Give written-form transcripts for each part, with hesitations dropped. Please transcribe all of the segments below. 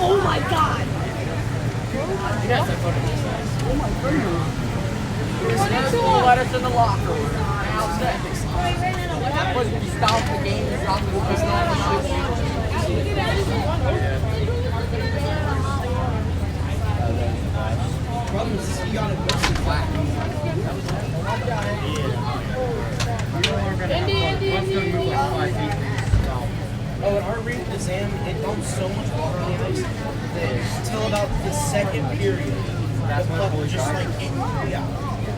Oh my god! Yes, I put it this way. Oh my goodness. Let us in the locker room. That was he stopped the game and dropped the pistol on the Problem is, he got it mostly flat. Oh, at our rate at the Zam, it dumped so much water on the ice that till about the second period, the puck was just like,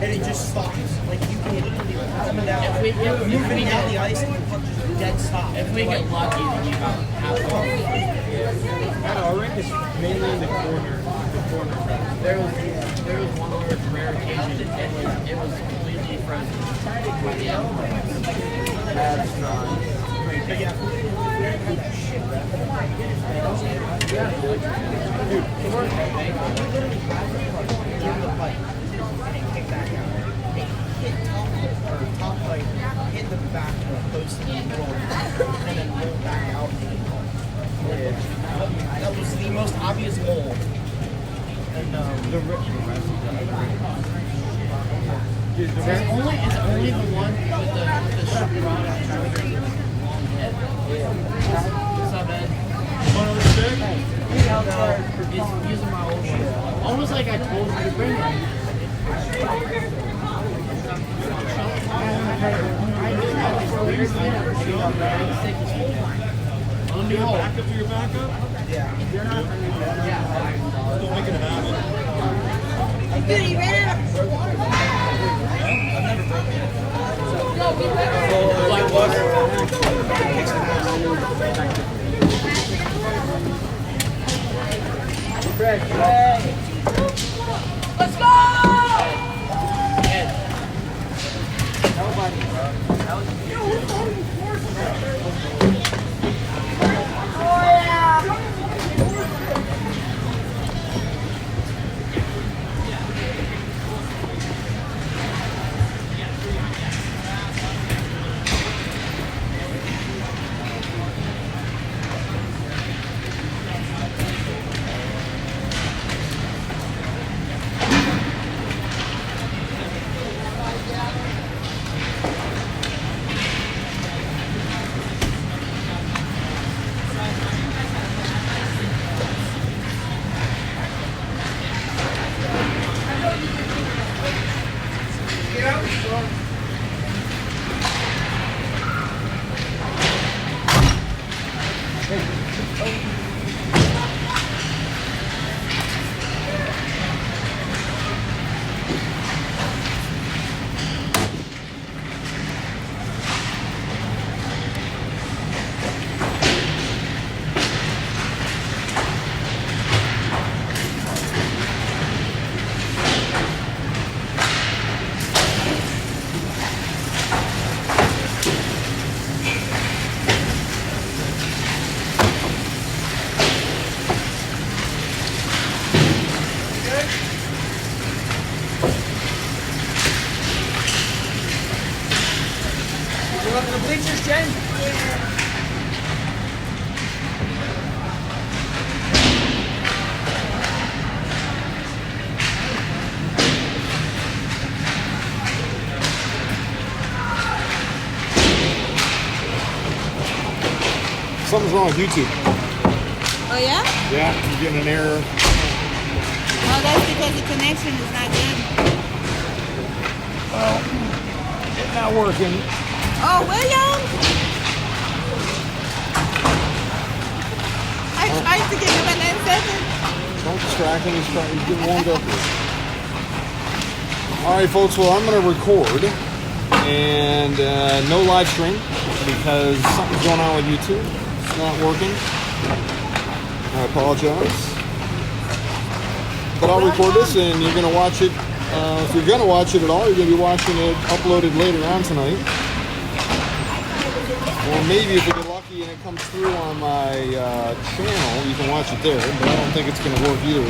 and it just stops. Like you can literally coming down, moving down the ice, and the puck just dead stop. If we get lucky, then you about half Our rink is mainly in the corner. There was one rare occasion, and it was completely frozen by the elements. That's not. But yeah, we didn't have that shit. Dude, we literally grabbed the puck in the pipe and it kicked back out. It hit top pipe, hit the back of the post and rolled, and then rolled back out. That was the most obvious goal. And It's only the one with the short long head. What's up, Ed? He's using my old shirt. Almost like I told you to bring it. I do that for years later. Backup for your backup? yeah. Don't make it a habit. Dude, he ran out of I've never broken it. Let's go! Oh yeah! Something's wrong with YouTube. Oh yeah? Yeah, you're getting an error. Oh, that's because the connection is not good. Well, it's not working. Oh, William! I tried to get him in 9 seconds. Don't distract him. He's getting warmed up here. All right, folks. Well, I'm going to record and no live stream because something's going on with YouTube. It's not working. I apologize. But I'll record this and you're going to watch it. If you're going to watch it at all, you're going to be watching it uploaded later on tonight. Or maybe if we get lucky and it comes through on my channel, you can watch it there. But I don't think it's going to work either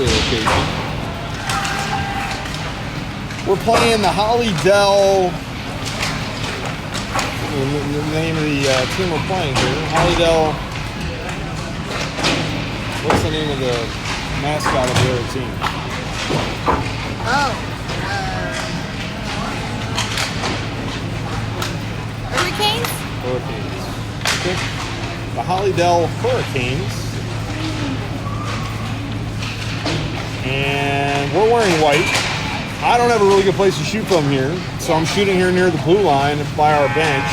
location. We're playing the Hollydell. The name of the team we're playing here, Hollydell What's the name of the mascot of the other team? Oh. Hurricanes? Hurricanes. Okay. The Hollydell Hurricanes. And we're wearing white. I don't have a really good place to shoot from here, so I'm shooting here near the blue line by our bench.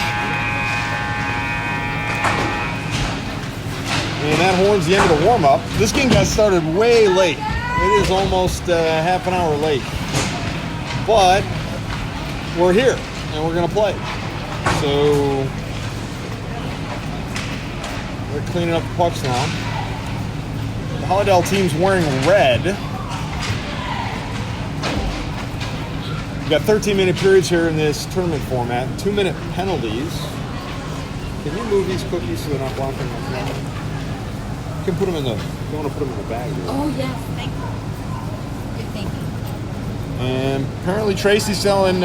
And that horns the end of the warm-up. This game got started way late. It is almost half an hour late. But we're here, and we're going to play. So we're cleaning up the pucks now. The Hollydell team's wearing red. We've got 13-minute periods here in this tournament format. 2-minute penalties. Can you move these cookies so they're not blocking my camera? You can put them in the. You want to put them in the bag. Really. Oh, yes. Thank you. Good thinking. And apparently Tracy's selling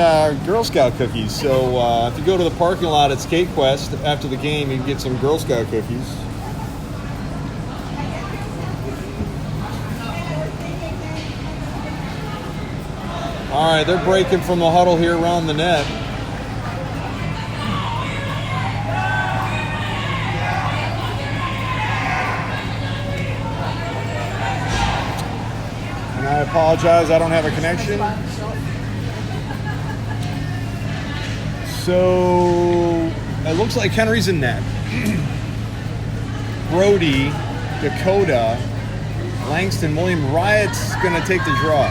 Girl Scout cookies. So if you go to the parking lot at Skate Quest after the game, you can get some Girl Scout cookies. All right, they're breaking from the huddle here around the net. And I apologize, I don't have a connection. So it looks like Henry's in net. Brody, Dakota, Langston, William Riot's gonna take the draw.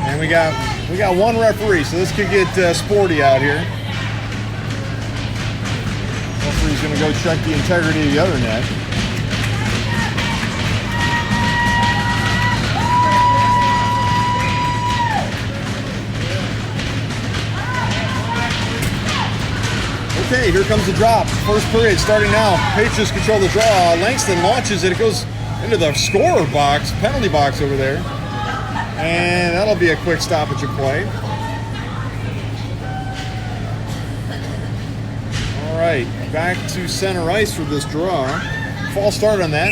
And we got one referee, so this could get sporty out here. Referee's gonna go check the integrity of the other net. Okay, here comes the drop. First period starting now. Patriots control the draw. Langston launches it. It goes into the scorer box, penalty box over there. And that'll be a quick stoppage of play. All right, back to center ice for this draw. False start on that.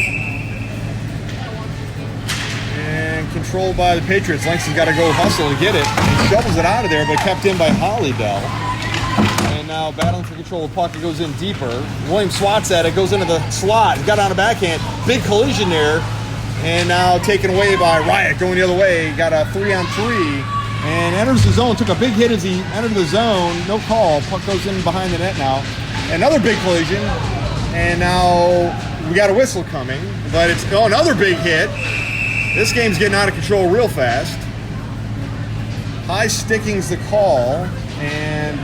And controlled by the Patriots. Langston's got to go hustle to get it. He shovels it out of there, but kept in by Hollydell. And now battling for control of the puck. It goes in deeper. William swats at it, goes into the slot. Got on a backhand. Big collision there. And now taken away by Riot, going the other way. Got a 3-on-3 and enters the zone. Took a big hit as he entered the zone. No call. Puck goes in behind the net now. Another big collision. And now we got a whistle coming. But it's another big hit. This game's getting out of control real fast. High sticking's the call. And I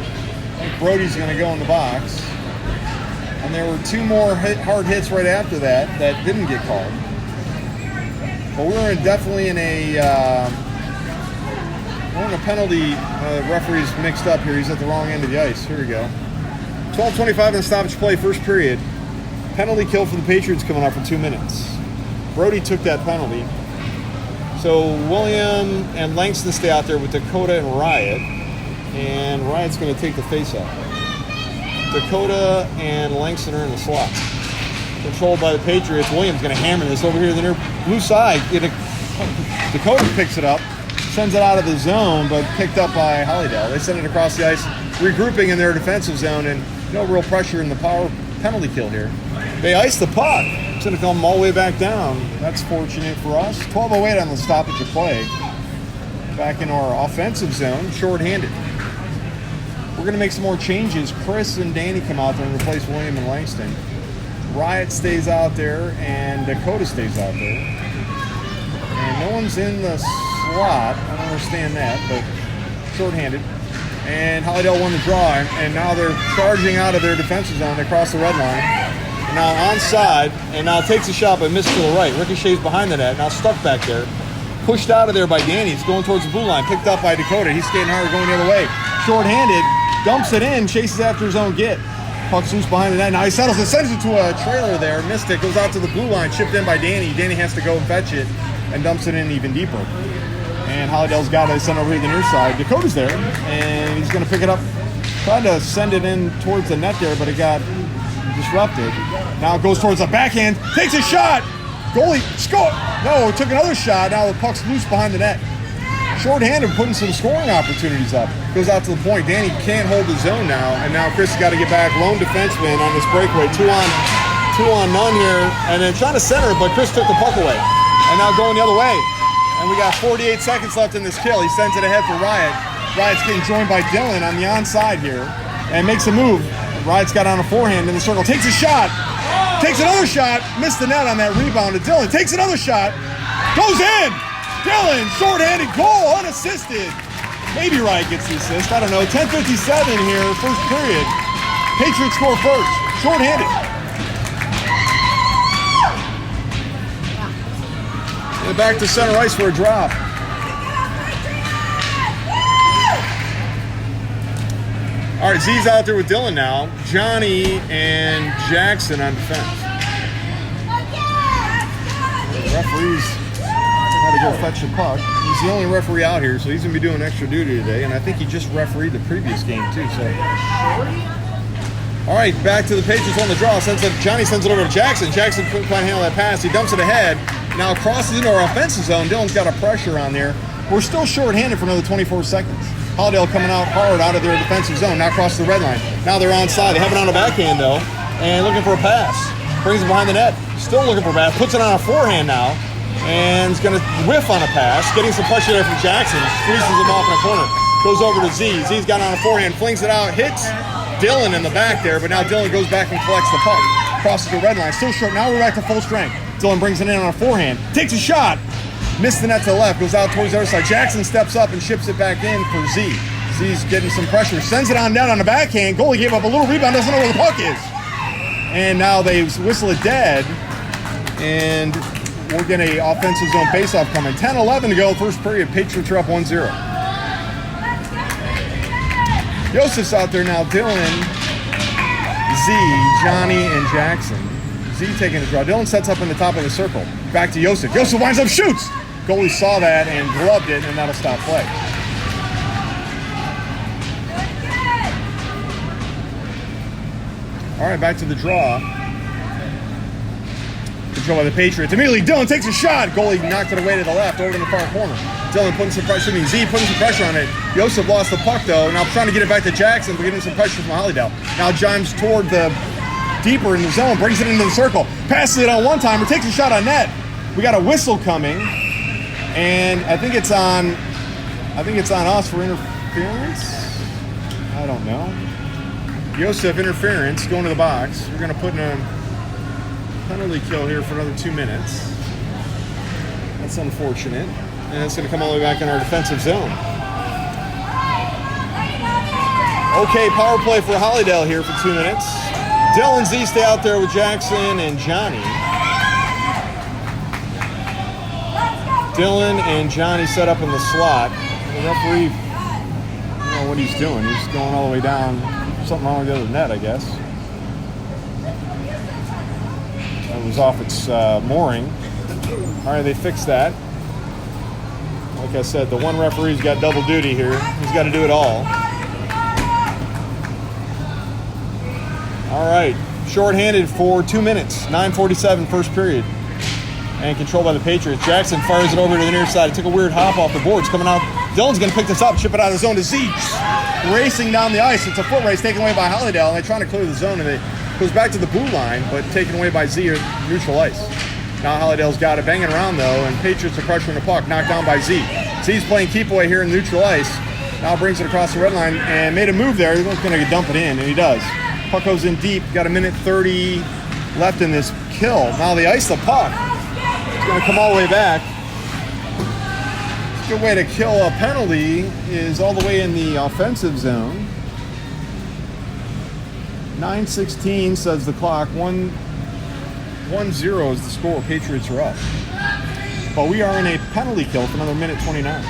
think Brody's going to go in the box. And there were two more hard hits right after that didn't get called. But we're definitely in a penalty. Referee's mixed up here. He's at the wrong end of the ice. Here we go. 12:25 in stoppage play, first period. Penalty kill for the Patriots coming up for 2 minutes. Brody took that penalty. So William and Langston stay out there with Dakota and Riot. And Riot's going to take the face-off. Dakota and Langston are in the slot. Controlled by the Patriots. Williams going to hammer this over here to the near blue side. Dakota picks it up, sends it out of the zone, but picked up by Hollydell. They send it across the ice, regrouping in their defensive zone, and no real pressure in the power penalty kill here. They ice the puck. It's going to come all the way back down. That's fortunate for us. 12:08 on the stoppage of play. Back in our offensive zone, shorthanded. We're going to make some more changes. Chris and Danny come out there and replace William and Langston. Riot stays out there, and Dakota stays out there. And no one's in the slot. I don't understand that, but shorthanded. And Hollydell won the draw, and now they're charging out of their defensive zone. They cross the red line. And now onside, and now takes a shot, but missed to the right. Ricochets behind the net, now stuck back there. Pushed out of there by Danny. It's going towards the blue line. Picked up by Dakota. He's skating hard, going the other way. Shorthanded, dumps it in, chases after his own get. Puck's loose behind the net. Now he settles it, sends it to a trailer there. Missed it, goes out to the blue line, chipped in by Danny. Danny has to go and fetch it and dumps it in even deeper. And Hollydell's got it sent over to the near side. Dakota's there, and he's going to pick it up. Tried to send it in towards the net there, but it got disrupted. Now it goes towards the backhand, takes a shot. Goalie, score! No, took another shot. Now the puck's loose behind the net. Short-handed, putting some scoring opportunities up. Goes out to the point. Danny can't hold the zone now, and now Chris has got to get back. Lone defenseman on this breakaway. Two on none here, and then trying to center it, but Chris took the puck away. And now going the other way. And we got 48 seconds left in this kill. He sends it ahead for Riot. Riot's getting joined by Dylan on the onside here, and makes a move. Riot's got on a forehand in the circle, takes a shot, takes another shot, missed the net on that rebound to Dylan, takes another shot, goes in! Dylan, short-handed goal, unassisted. Maybe Riot gets the assist, I don't know. 10:57 here, first period. Patriots score first, short-handed. And back to center ice for a drop. All right, Z's out there with Dylan now. Johnny and Jackson on defense. The referees had to go fetch the puck. He's the only referee out here, so he's going to be doing extra duty today, and I think he just refereed the previous game, too. So, all right, back to the Patriots on the draw. Johnny sends it over to Jackson. Jackson couldn't quite handle that pass. He dumps it ahead. Now crosses into our offensive zone. Dylan's got a pressure on there. We're still short-handed for another 24 seconds. Hollydell coming out hard out of their defensive zone. Now across the red line. Now they're onside. They have it on the backhand, though, and looking for a pass. Brings it behind the net. Still looking for a pass. Puts it on a forehand now. And is going to whiff on a pass. Getting some pressure there from Jackson. Squeezes him off in a corner. Goes over to Z. Z's got on a forehand. Flings it out. Hits Dylan in the back there. But now Dylan goes back and collects the puck. Crosses the red line. Still short. Now we're back to full strength. Dylan brings it in on a forehand. Takes a shot. Missed the net to the left. Goes out towards the other side. Jackson steps up and ships it back in for Z. Z's getting some pressure. Sends it on down on the backhand. Goalie gave up a little rebound. Doesn't know where the puck is. And now they whistle it dead. And we're getting an offensive zone faceoff coming. 10-11 to go, first period. Patriots are up 1-0. Joseph's out there now. Dylan, Z, Johnny, and Jackson. Z taking the draw. Dylan sets up in the top of the circle. Back to Joseph. Joseph winds up, shoots! Goalie saw that and gloved it, and that'll stop play. All right, back to the draw. Control by the Patriots. Immediately, Dylan takes a shot. Goalie knocked it away to the left, over in the far corner. Dylan putting some pressure. Z putting some pressure on it. Joseph lost the puck, though. Now trying to get it back to Jackson, but getting some pressure from Hollydell. Now Jimes toward the deeper in the zone, brings it into the circle. Passes it on one-timer, takes a shot on net. We got a whistle coming, and I think it's on us for interference. I don't know. Joseph interference, going to the box. We're going to put in a penalty kill here for another 2 minutes. That's unfortunate. And it's going to come all the way back in our defensive zone. Okay, power play for Hollydell here for 2 minutes. Dylan Z stay out there with Jackson and Johnny. Dylan and Johnny set up in the slot. The referee, I don't know what he's doing. He's going all the way down. Something wrong with the other net, I guess. It was off its mooring. All right, they fixed that. Like I said, the one referee's got double duty here. He's got to do it all. All right, shorthanded for 2 minutes. 9:47 first period. And controlled by the Patriots. Jackson fires it over to the near side. It took a weird hop off the boards. Coming out. Dylan's going to pick this up, chip it out of the zone to Z. Racing down the ice. It's a foot race taken away by Hollydell. And they're trying to clear the zone. And it goes back to the blue line, but taken away by Z at neutral ice. Now Hollydell's got it banging around, though. And Patriots are pressuring the puck. Knocked down by Z. Z's playing keep away here in neutral ice. Now brings it across the red line and made a move there. He's going to dump it in, and he does. Puck goes in deep. Got a minute 30 left in this kill. Now they ice the puck. It's going to come all the way back. A good way to kill a penalty is all the way in the offensive zone. 9:16 says the clock. 1-0 is the score. Patriots are up. But we are in a penalty kill for another minute 29.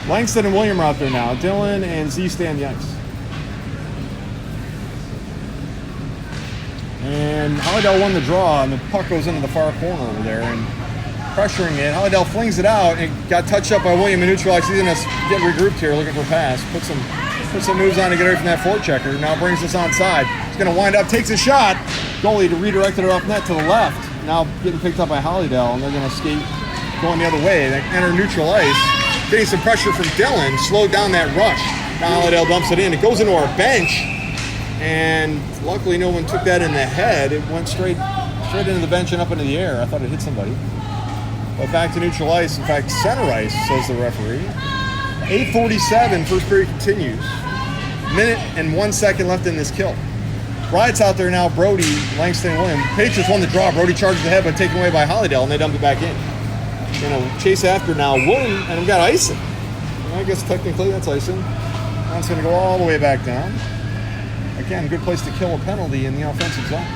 Langston and William are out there now. Dylan and Z stay on the ice. And Hollydell won the draw, and the puck goes into the far corner over there, and pressuring it. Hollydell flings it out, and got touched up by William and neutral ice. He's going to get regrouped here, looking for a pass. Puts some Put some moves on to get away from that forechecker. Now brings us onside. He's going to wind up, takes a shot. Goalie to redirect it off net to the left. Now getting picked up by Hollydell, and they're going to skate going the other way. They enter neutral ice. Getting some pressure from Dillon. Slowed down that rush. Now Hollydell dumps it in. It goes into our bench. And luckily no one took that in the head. It went straight into the bench and up into the air. I thought it hit somebody. But back to neutral ice. In fact, center ice, says the referee. 8:47, first period continues. Minute and 1 second left in this kill. Riot's out there now, Brody, Langston, William. Patriots won the draw. Brody charges ahead, but taken away by Hollydell, and they dumped it back in. Chase after now. William, and we've got icing. I guess technically that's icing. Now it's going to go all the way back down. Again, good place to kill a penalty in the offensive zone.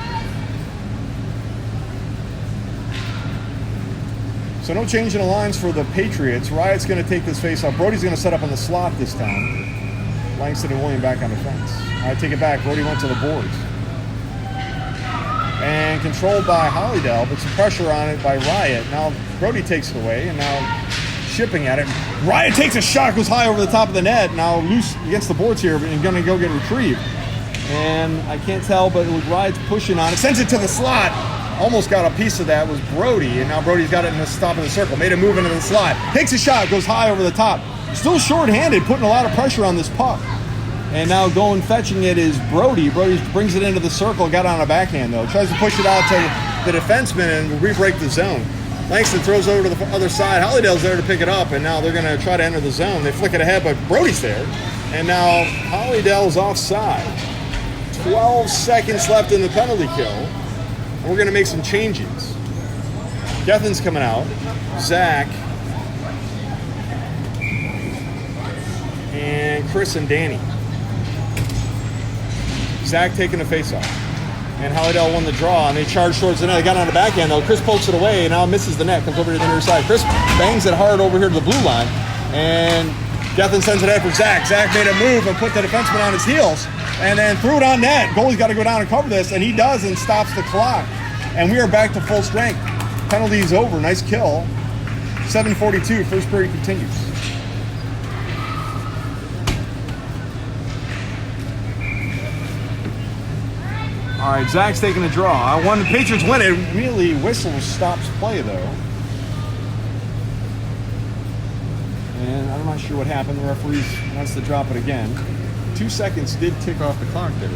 So no change in the lines for the Patriots. Riot's going to take this face off. Brody's going to set up on the slot this time. Langston and William back on the fence. I take it back. Brody went to the boards. And controlled by Hollydell, but some pressure on it by Riot. Now Brody takes it away, and now shipping at it. Riot takes a shot, goes high over the top of the net. Now loose against the boards here, and going to go get retrieved. And I can't tell, but it was Riot's pushing on it. Sends it to the slot. Almost got a piece of that was Brody, and now Brody's got it in the top of the circle. Made a move into the slot. Takes a shot, goes high over the top. Still short-handed, putting a lot of pressure on this puck. And now going fetching it is Brody. Brody brings it into the circle, got on a backhand though. Tries to push it out to the defenseman and re-break the zone. Langston throws over to the other side. Hollydell's there to pick it up, and now they're going to try to enter the zone. They flick it ahead, but Brody's there. And now Hollydell's offside. 12 seconds left in the penalty kill. And we're going to make some changes. Gethin's coming out. Zach. And Chris and Danny. Zach taking the face-off. And Hollydell won the draw, and they charged towards the net. They got on the backhand, though. Chris pokes it away, and now misses the net. Comes over to the near side. Chris bangs it hard over here to the blue line. And Gethin sends it out for Zach. Zach made a move and put the defenseman on his heels. And then threw it on net. Goalie's got to go down and cover this, and he does and stops the clock. And we are back to full strength. Penalty's over. Nice kill. 7:42. First period continues. All right, Zach's taking a draw. I won. The Patriots win it. Immediately whistle stops play, though. And I'm not sure what happened. The referee wants to drop it again. 2 seconds did tick off the clock there.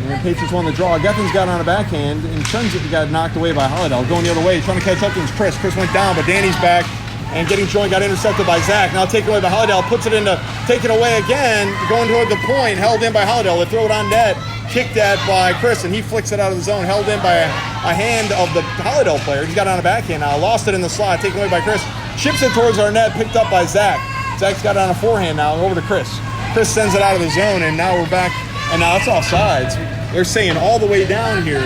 And the Patriots won the draw. Gethin's got on a backhand, and turns it got knocked away by Hollydell. Going the other way, trying to catch up to Chris. Chris went down, but Danny's back. And getting joint got intercepted by Zach. Now taken away by Hollydell. Puts it into, taken away again. Going toward the point, held in by Hollydell. They throw it on net. Kicked at by Chris, and he flicks it out of the zone. Held in by a hand of the Hollydell player. He's got on a backhand now. Lost it in the slot. Taken away by Chris. Chips it towards our net. Picked up by Zach. Zach's got it on a forehand now. Over to Chris. Chris sends it out of the zone, and now we're back. And now it's offsides. They're saying all the way down here,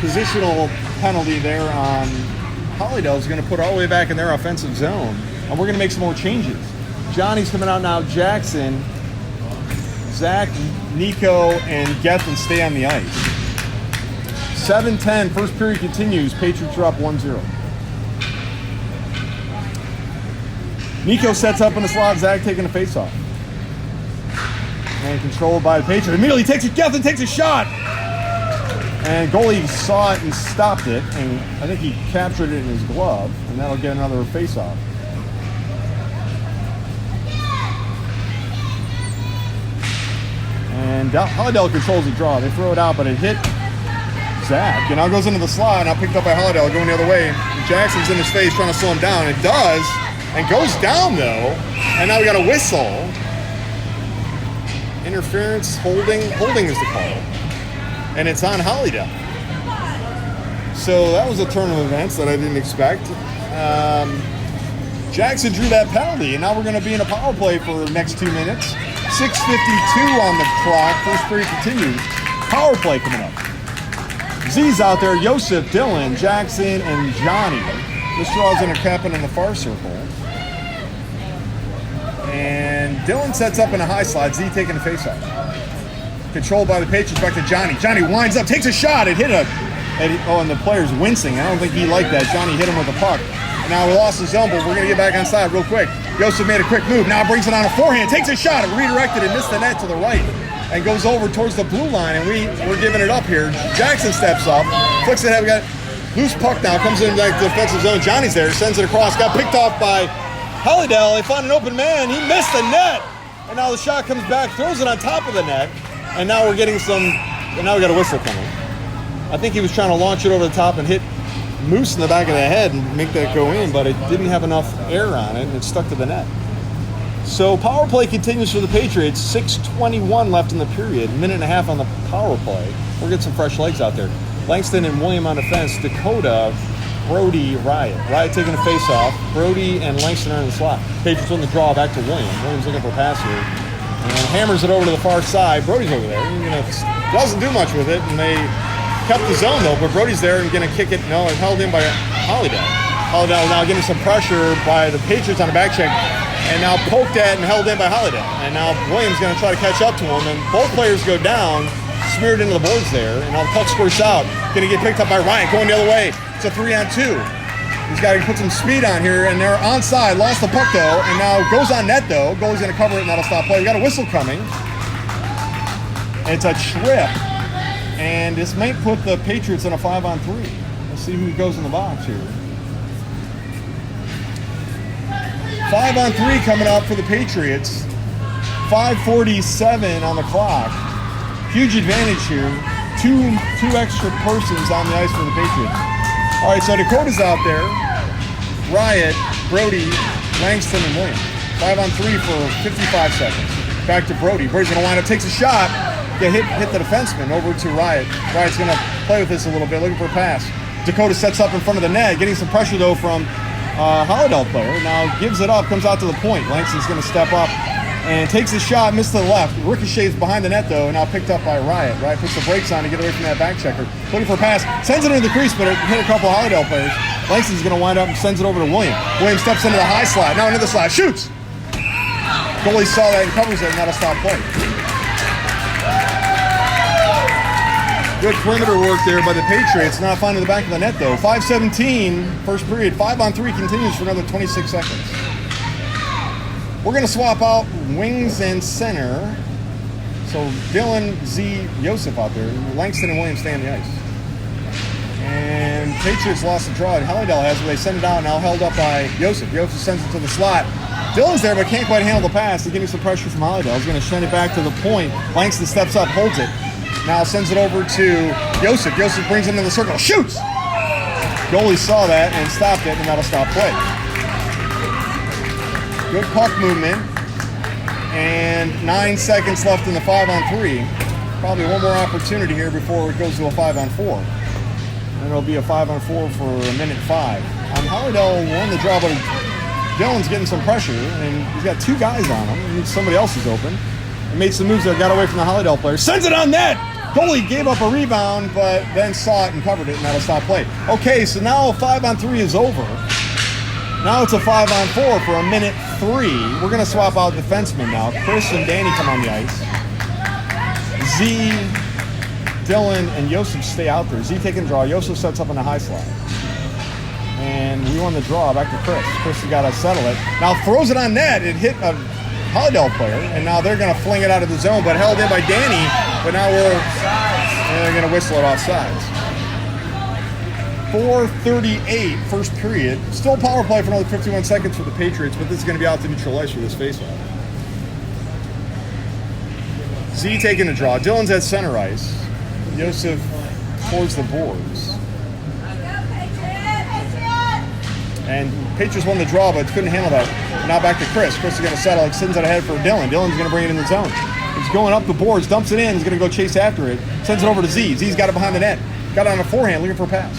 positional penalty there on Hollydell is going to put all the way back in their offensive zone. And we're going to make some more changes. Johnny's coming out now. Jackson, Zach, Nico, and Gethin stay on the ice. 7:10, first period continues. Patriots are up 1-0. Nico sets up in the slot. Zach taking a face-off. And controlled by the Patriots. Immediately takes it. Gethin takes a shot. And goalie saw it and stopped it. And I think he captured it in his glove. And that'll get another face-off. And Hollydell controls the draw. They throw it out, but it hit Zach. And now goes into the slot. Now picked up by Hollydell going the other way. And Jackson's in his face trying to slow him down. It does. And goes down, though. And now we got a whistle. Interference, holding is the call. And it's on Hollydell. So that was a turn of events that I didn't expect. Jackson drew that penalty, and now we're going to be in a power play for the next 2 minutes. 6:52 on the clock. First period continues. Power play coming up. Z's out there. Joseph, Dillon, Jackson, and Johnny. This draws in a captain in the far circle. And Dillon sets up in a high slide. Z taking the face-off. Controlled by the Patriots, back to Johnny. Johnny winds up, takes a shot. It hit and the player's wincing. I don't think he liked that. Johnny hit him with the puck. Now we lost the zone, but we're going to get back on side real quick. Yosef made a quick move. Now brings it on a forehand. Takes a shot. It redirected and missed the net to the right. And goes over towards the blue line. And we're giving it up here. Jackson steps up. Flicks it ahead. We got loose puck now. Comes in like the defensive zone. Johnny's there. Sends it across. Got picked off by Hollydell. They found an open man. He missed the net. And now the shot comes back. Throws it on top of the net. And now we're getting some... And now we got a whistle coming. I think he was trying to launch it over the top and hit Moose in the back of the head and make that go in, but it didn't have enough air on it and it stuck to the net. So power play continues for the Patriots. 6:21 left in the period. Minute and a half on the power play. We'll get some fresh legs out there. Langston and William on defense. Dakota, Brody, Riot. Riot taking a face off. Brody and Langston are in the slot. Patriots on the draw back to William. William's looking for a pass here. And hammers it over to the far side. Brody's over there. Doesn't do much with it, and they kept the zone though, but Brody's there and going to kick it. No, it's held in by Hollydell. Hollydell now getting some pressure by the Patriots on the back check, and now poked at and held in by Hollydell. And now Williams going to try to catch up to him, and both players go down, smeared into the boards there, and now the puck squirts out. Going to get picked up by Ryan, going the other way. It's a 3-on-2. He's got to put some speed on here, and they're onside. Lost the puck though, and now goes on net though. Goalie's going to cover it, and that'll stop play. We got a whistle coming. It's a trip. And this might put the Patriots in a 5-on-3. Let's see who goes in the box here. 5-on-3 coming up for the Patriots. 5:47 on the clock. Huge advantage here. Two extra persons on the ice for the Patriots. All right, so Dakota's out there. Riot, Brody, Langston, and Williams. 5-on-3 for 55 seconds. Back to Brody. Brody's going to wind up, takes a shot. Hit the defenseman over to Riot. Riot's going to play with this a little bit, looking for a pass. Dakota sets up in front of the net, getting some pressure though from Hollydell player. Now gives it up, comes out to the point. Langston's going to step up and takes a shot, missed to the left. Ricochets behind the net though, and now picked up by Riot. Riot puts the brakes on to get away from that back checker. Looking for a pass, sends it into the crease, but it hit a couple of Hollydell players. Langston's going to wind up and sends it over to William. William steps into the high slot, now into the slot, shoots! Goalie saw that and covers it, and that'll stop play. Good perimeter work there by the Patriots. Not finding the back of the net though. 5:17, first period. 5-on-3 continues for another 26 seconds. We're going to swap out wings and center. So Dylan, Z, Yosef out there. Langston and Williams stay on the ice. And Patriots lost the draw. And Hollydell has it. They send it out now, held up by Yosef. Yosef sends it to the slot. Dylan's there but can't quite handle the pass. They're getting some pressure from Hollydell. He's going to send it back to the point. Langston steps up, holds it. Now sends it over to Yosef. Yosef brings it into the circle. Shoots! Goalie saw that and stopped it, and that'll stop play. Good puck movement. And 9 seconds left in the 5-on-3. Probably one more opportunity here before it goes to a 5-on-4. And it'll be a 5-on-4 for a minute 5. Hollydell won the draw, but Dylan's getting some pressure, and he's got two guys on him. Somebody else is open. He made some moves there, got away from the Hollydell player. Sends it on net! Goalie gave up a rebound, but then saw it and covered it, and that'll stop play. Okay, so now 5-on-3 is over. Now it's a 5-on-4 for a minute 3. We're going to swap out defensemen now. Chris and Danny come on the ice. Z, Dylan, and Yosef stay out there. Z taking the draw. Yosef sets up in the high slot. And we won the draw back to Chris. Chris has got to settle it. Now throws it on net. It hit a Hollydell player, and now they're going to fling it out of the zone, but held in by Danny. But now they're going to whistle it offsides. 4:38, first period. Still power play for another 51 seconds for the Patriots, but this is going to be out to neutral ice for this faceoff. Z taking the draw. Dylan's at center ice. Yosef towards the boards. And Patriots won the draw, but couldn't handle that. Now back to Chris. Chris is going to settle. Sends it ahead for Dylan. Dylan's going to bring it in the zone. He's going up the boards, dumps it in. He's going to go chase after it. Sends it over to Z. Z's got it behind the net. Got it on a forehand, looking for a pass.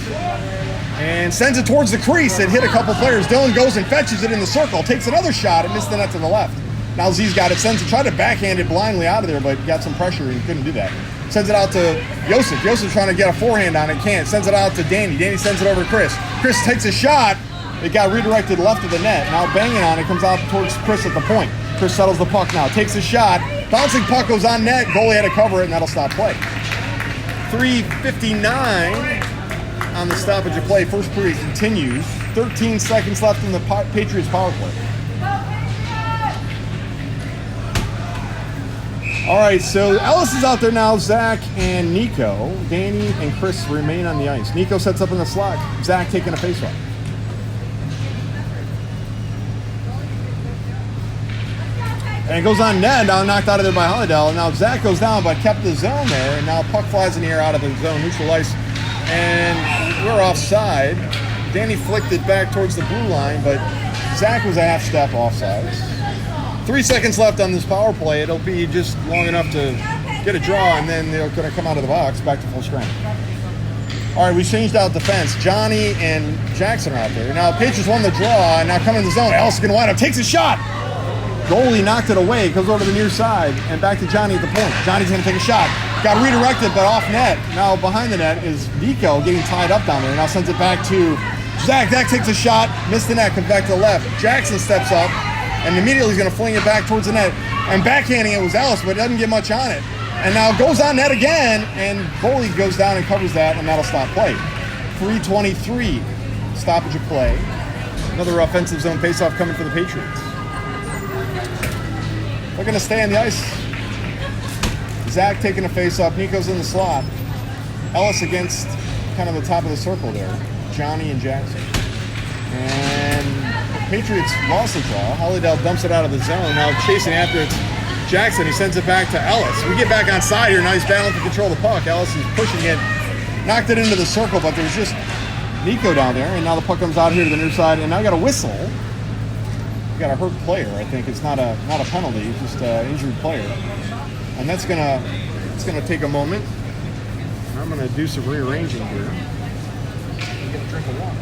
And sends it towards the crease. It hit a couple players. Dylan goes and fetches it in the circle. Takes another shot and missed the net to the left. Now Z's got it. Sends it, tried to backhand it blindly out of there, but got some pressure and couldn't do that. Sends it out to Yosef. Yosef trying to get a forehand on it. Can't. Sends it out to Danny. Danny sends it over to Chris. Chris takes a shot. It got redirected left of the net. Now banging on it, comes out towards Chris at the point. Chris settles the puck now, takes a shot. Bouncing puck goes on net. Goalie had to cover it, and that'll stop play. 3:59 on the stoppage of play. First period continues. 13 seconds left in the Patriots power play. All right, so Ellis is out there now. Zach and Nico, Danny and Chris remain on the ice. Nico sets up in the slot. Zach taking a faceoff. And it goes on net, now knocked out of there by Hollydell. And now Zach goes down, but kept the zone there. And now puck flies in the air out of the zone, neutral ice. And we're offside. Danny flicked it back towards the blue line, but Zach was a half step offside. 3 seconds left on this power play. It'll be just long enough to get a draw, and then they're going to come out of the box back to full strength. All right, we changed out defense. Johnny and Jackson are out there. Now, Patriots won the draw, and now coming in the zone. Ellis is going to wind up, takes a shot. Goalie knocked it away, goes over to the near side, and back to Johnny at the point. Johnny's going to take a shot. Got redirected, but off net. Now behind the net is Nico getting tied up down there. Now sends it back to Zach. Zach takes a shot, missed the net, comes back to the left. Jackson steps up, and immediately he's going to fling it back towards the net. And backhanding it was Ellis, but it doesn't get much on it. And now goes on net again, and goalie goes down and covers that, and that'll stop play. 3:23, stoppage of play. Another offensive zone faceoff coming for the Patriots. They're going to stay on the ice. Zach taking a faceoff. Nico's in the slot. Ellis against kind of the top of the circle there. Johnny and Jackson. And the Patriots lost the draw. Hollydell dumps it out of the zone. Now chasing after it's Jackson. He sends it back to Ellis. We get back on side here. Now he's battling to control the puck. Ellis is pushing it. Knocked it into the circle, but there's just Nico down there. And now the puck comes out here to the near side. And now I got a whistle. We got a hurt player. I think it's not a penalty. It's just an injured player. And that's gonna take a moment. I'm gonna do some rearranging here. Get a drink of water.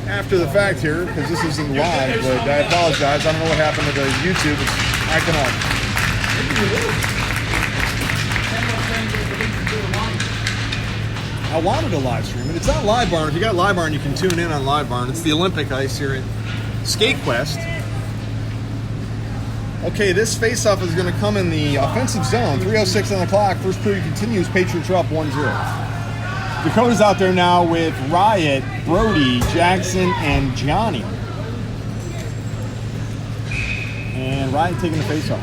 After the fact here, because this isn't live, but I apologize. I don't know what happened to the YouTube. It's acting up. I wanted to live stream it. It's not Live Barn. If you got Live Barn, you can tune in on Live Barn. It's the Olympic ice here at Skate Quest. Okay, this face-off is going to come in the offensive zone. 3:06 on the clock. First period continues. Patriots are up 1-0. Dakota's out there now with Riot, Brody, Jackson, and Johnny. And Riot taking the face-off.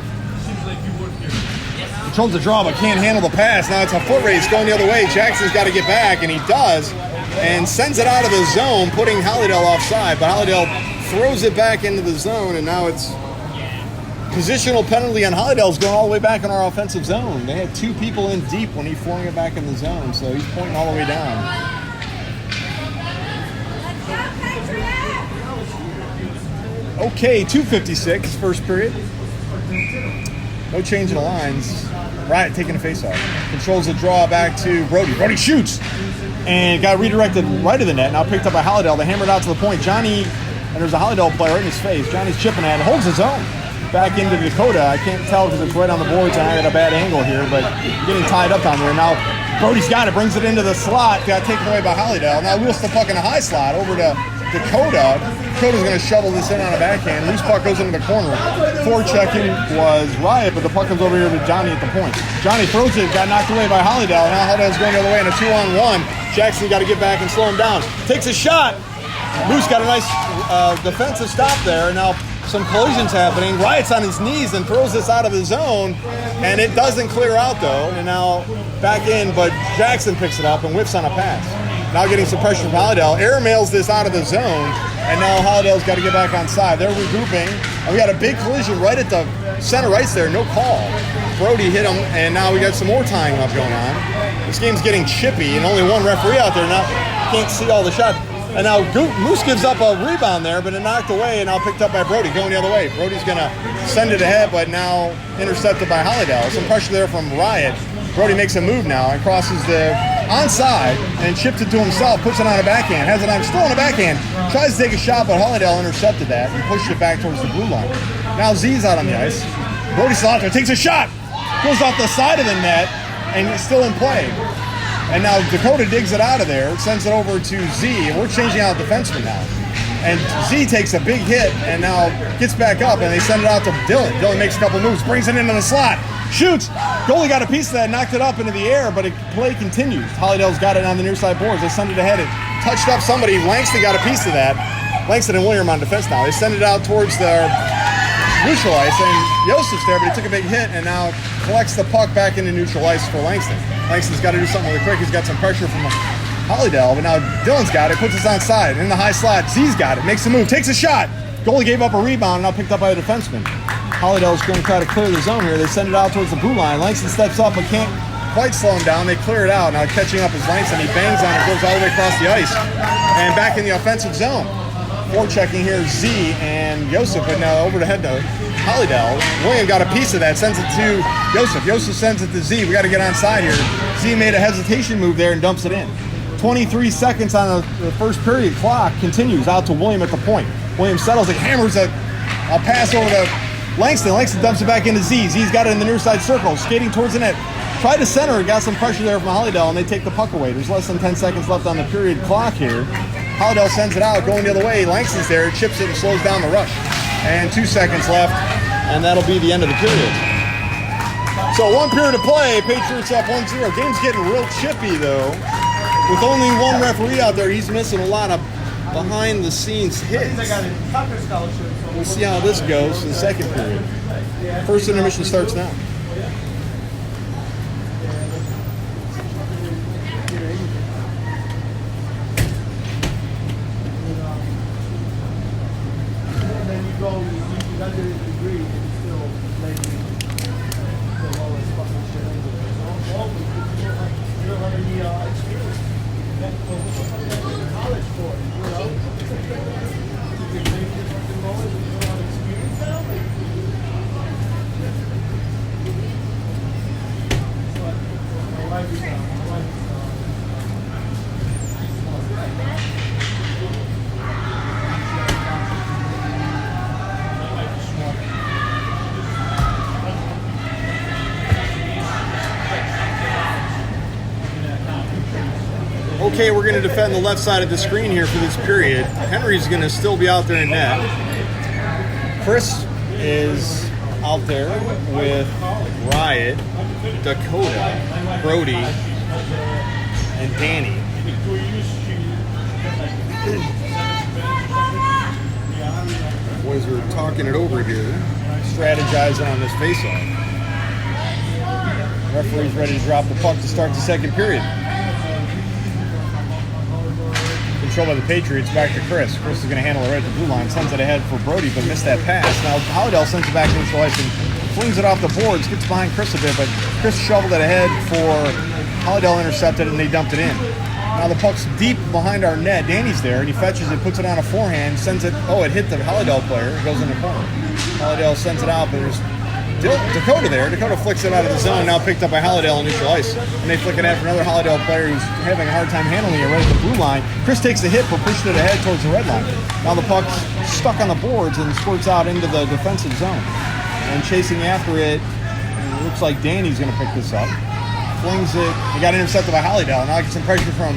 Controls the draw, but can't handle the pass. Now it's a foot race going the other way. Jackson's got to get back, and he does, and sends it out of the zone, putting Hollydell offside. But Hollydell throws it back into the zone, and now it's positional penalty on Hollydell's going all the way back in our offensive zone. They had two people in deep when he flung it back in the zone, so he's pointing all the way down. Okay, 2:56, first period. No change in the lines. Riot taking a face-off. Controls the draw back to Brody. Brody shoots! And got redirected right of the net. Now picked up by Hollydell. They hammered out to the point. Johnny, and there's a Hollydell player right in his face. Johnny's chipping at it. Holds his own. Back into Dakota. I can't tell because it's right on the boards and I got a bad angle here, but getting tied up down there. Now Brody's got it. Brings it into the slot. Got taken away by Hollydell. Now wheels the puck in a high slot over to Dakota. Dakota's going to shovel this in on a backhand. Loose puck goes into the corner. Forechecking was Riot, but the puck comes over here to Johnny at the point. Johnny throws it, got knocked away by Hollydell. Now Hollydell's going the other way in a 2-on-1. Jackson got to get back and slow him down. Takes a shot. Moose got a nice defensive stop there. Now some collisions happening. Riot's on his knees and throws this out of the zone, and it doesn't clear out though. And now back in, but Jackson picks it up and whiffs on a pass. Now getting some pressure from Hollydell. Airmails this out of the zone, and now Hollydell's got to get back on side. They're regrouping, and we got a big collision right at the center ice there. No call. Brody hit him, and now we got some more tying up going on. This game's getting chippy, and only one referee out there. Now can't see all the shots. And now Moose gives up a rebound there, but it knocked away, and now picked up by Brody, going the other way. Brody's going to send it ahead, but now intercepted by Hollydell. Some pressure there from Riot. Brody makes a move now and crosses the onside and chips it to himself, puts it on a backhand, has it on, still on a backhand, tries to take a shot, but Hollydell intercepted that and pushed it back towards the blue line. Now Z's out on the ice. Brody's still out there, takes a shot, goes off the side of the net, and it's still in play. And now Dakota digs it out of there, sends it over to Z, and we're changing out defenseman now. And Z takes a big hit and now gets back up, and they send it out to Dylan. Dylan makes a couple moves, brings it into the slot, shoots. Goalie got a piece of that, knocked it up into the air, but play continues. Hollydell's got it on the near side boards. They send it ahead. It touched up somebody. Langston got a piece of that. Langston and William on defense now. They send it out towards the neutral ice, and Yosef's there, but he took a big hit and now collects the puck back into neutral ice for Langston. Langston's got to do something really quick. He's got some pressure from Hollydell, but now Dylan's got it, puts it onside. In the high slot, Z's got it, makes the move, takes a shot. Goalie gave up a rebound, now picked up by a defenseman. Hollydell's going to try to clear the zone here. They send it out towards the blue line. Langston steps up but can't quite slow him down. They clear it out. Now catching up is Langston. He bangs on it, goes all the way across the ice. And back in the offensive zone. Forechecking here, Z and Yosef, but now over the head to Hollydell. William got a piece of that, sends it to Yosef. Yosef sends it to Z. We got to get on side here. Z made a hesitation move there and dumps it in. 23 seconds on the first period clock. Continues out to William at the point. William settles it, hammers a pass over to Langston. Langston dumps it back into Z. Z's got it in the near side circle, skating towards the net. Tried to center it, got some pressure there from Hollydell, and they take the puck away. There's less than 10 seconds left on the period clock here. Hollydell sends it out, going the other way. Langston's there, chips it and slows down the rush. And 2 seconds left, and that'll be the end of the period. So 1 period to play, Patriots up 1-0. Game's getting real chippy, though. With only one referee out there, he's missing a lot of behind-the-scenes hits. We'll see how this goes in the second period. First intermission starts now. Okay, we're going to defend the left side of the screen here for this period. Henry's going to still be out there in net. Chris is out there with Riot, Dakota, Brody, and Danny. Boys are talking it over here, strategizing on this faceoff. Referee's ready to drop the puck to start the second period. Control by the Patriots, back to Chris. Chris is going to handle it right at the blue line. Sends it ahead for Brody, but missed that pass. Now Hollydell sends it back to neutral ice and flings it off the boards. Gets behind Chris a bit, but Chris shoveled it ahead for Hollydell, intercepted, and they dumped it in. Now the puck's deep behind our net. Danny's there, and he fetches it, puts it on a forehand, sends it. Oh, it hit the Hollydell player. It goes in the corner. Hollydell sends it out, but there's Dakota there. Dakota flicks it out of the zone, now picked up by Hollydell on neutral ice. And they flick it after another Hollydell player who's having a hard time handling it right at the blue line. Chris takes the hit for pushing it ahead towards the red line. Now the puck's stuck on the boards and squirts out into the defensive zone. And chasing after it, looks like Danny's going to pick this up. Flings it. He got intercepted by Hollydell. Now he gets some pressure from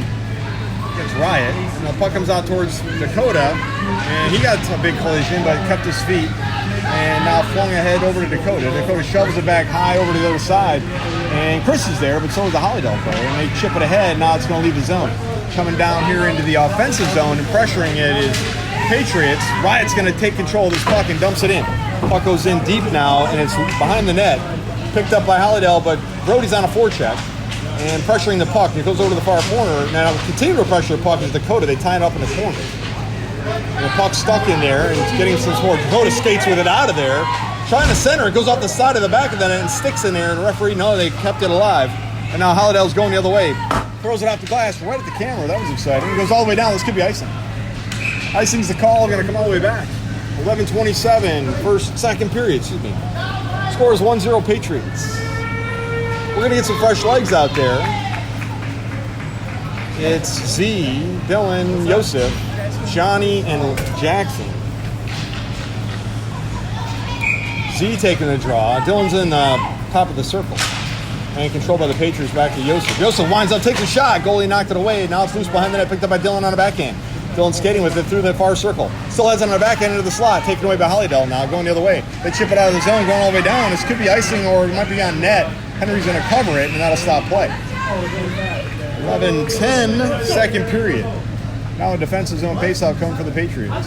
Riot. And the puck comes out towards Dakota. And he got a big collision, but kept his feet. And now flung ahead over to Dakota. Dakota shovels it back high over to the other side. And Chris is there, but so is the Hollydell player. And they chip it ahead. Now it's going to leave the zone. Coming down here into the offensive zone and pressuring it is Patriots. Riot's going to take control of this puck and dumps it in. Puck goes in deep now, and it's behind the net. Picked up by Hollydell, but Brody's on a forecheck and pressuring the puck. It goes over to the far corner. Now continue to pressure the puck is Dakota. They tie it up in the corner. And the puck's stuck in there, and it's getting some support. Dakota skates with it out of there. Trying to center, it goes off the side of the back of the net and sticks in there, and the referee, no, they kept it alive. And now Hollydell's going the other way. Throws it off the glass right at the camera. That was exciting. It goes all the way down. This could be icing. Icing's the call. Going to come all the way back. 11:27, second period, excuse me. Score is 1-0 Patriots. We're going to get some fresh legs out there. It's Z, Dylan, Yosef, Johnny, and Jackson. Z taking the draw. Dylan's in the top of the circle. And controlled by the Patriots, back to Yosef. Yosef winds up, takes a shot. Goalie knocked it away. Now it's loose behind the net, picked up by Dylan on the backhand. Dylan skating with it through the far circle. Still has it on the backhand into the slot. Taken away by Hollydell now, going the other way. They chip it out of the zone, going all the way down. This could be icing or it might be on net. Henry's going to cover it, and that'll stop play. 11:10, second period. Now a defensive zone faceoff coming for the Patriots.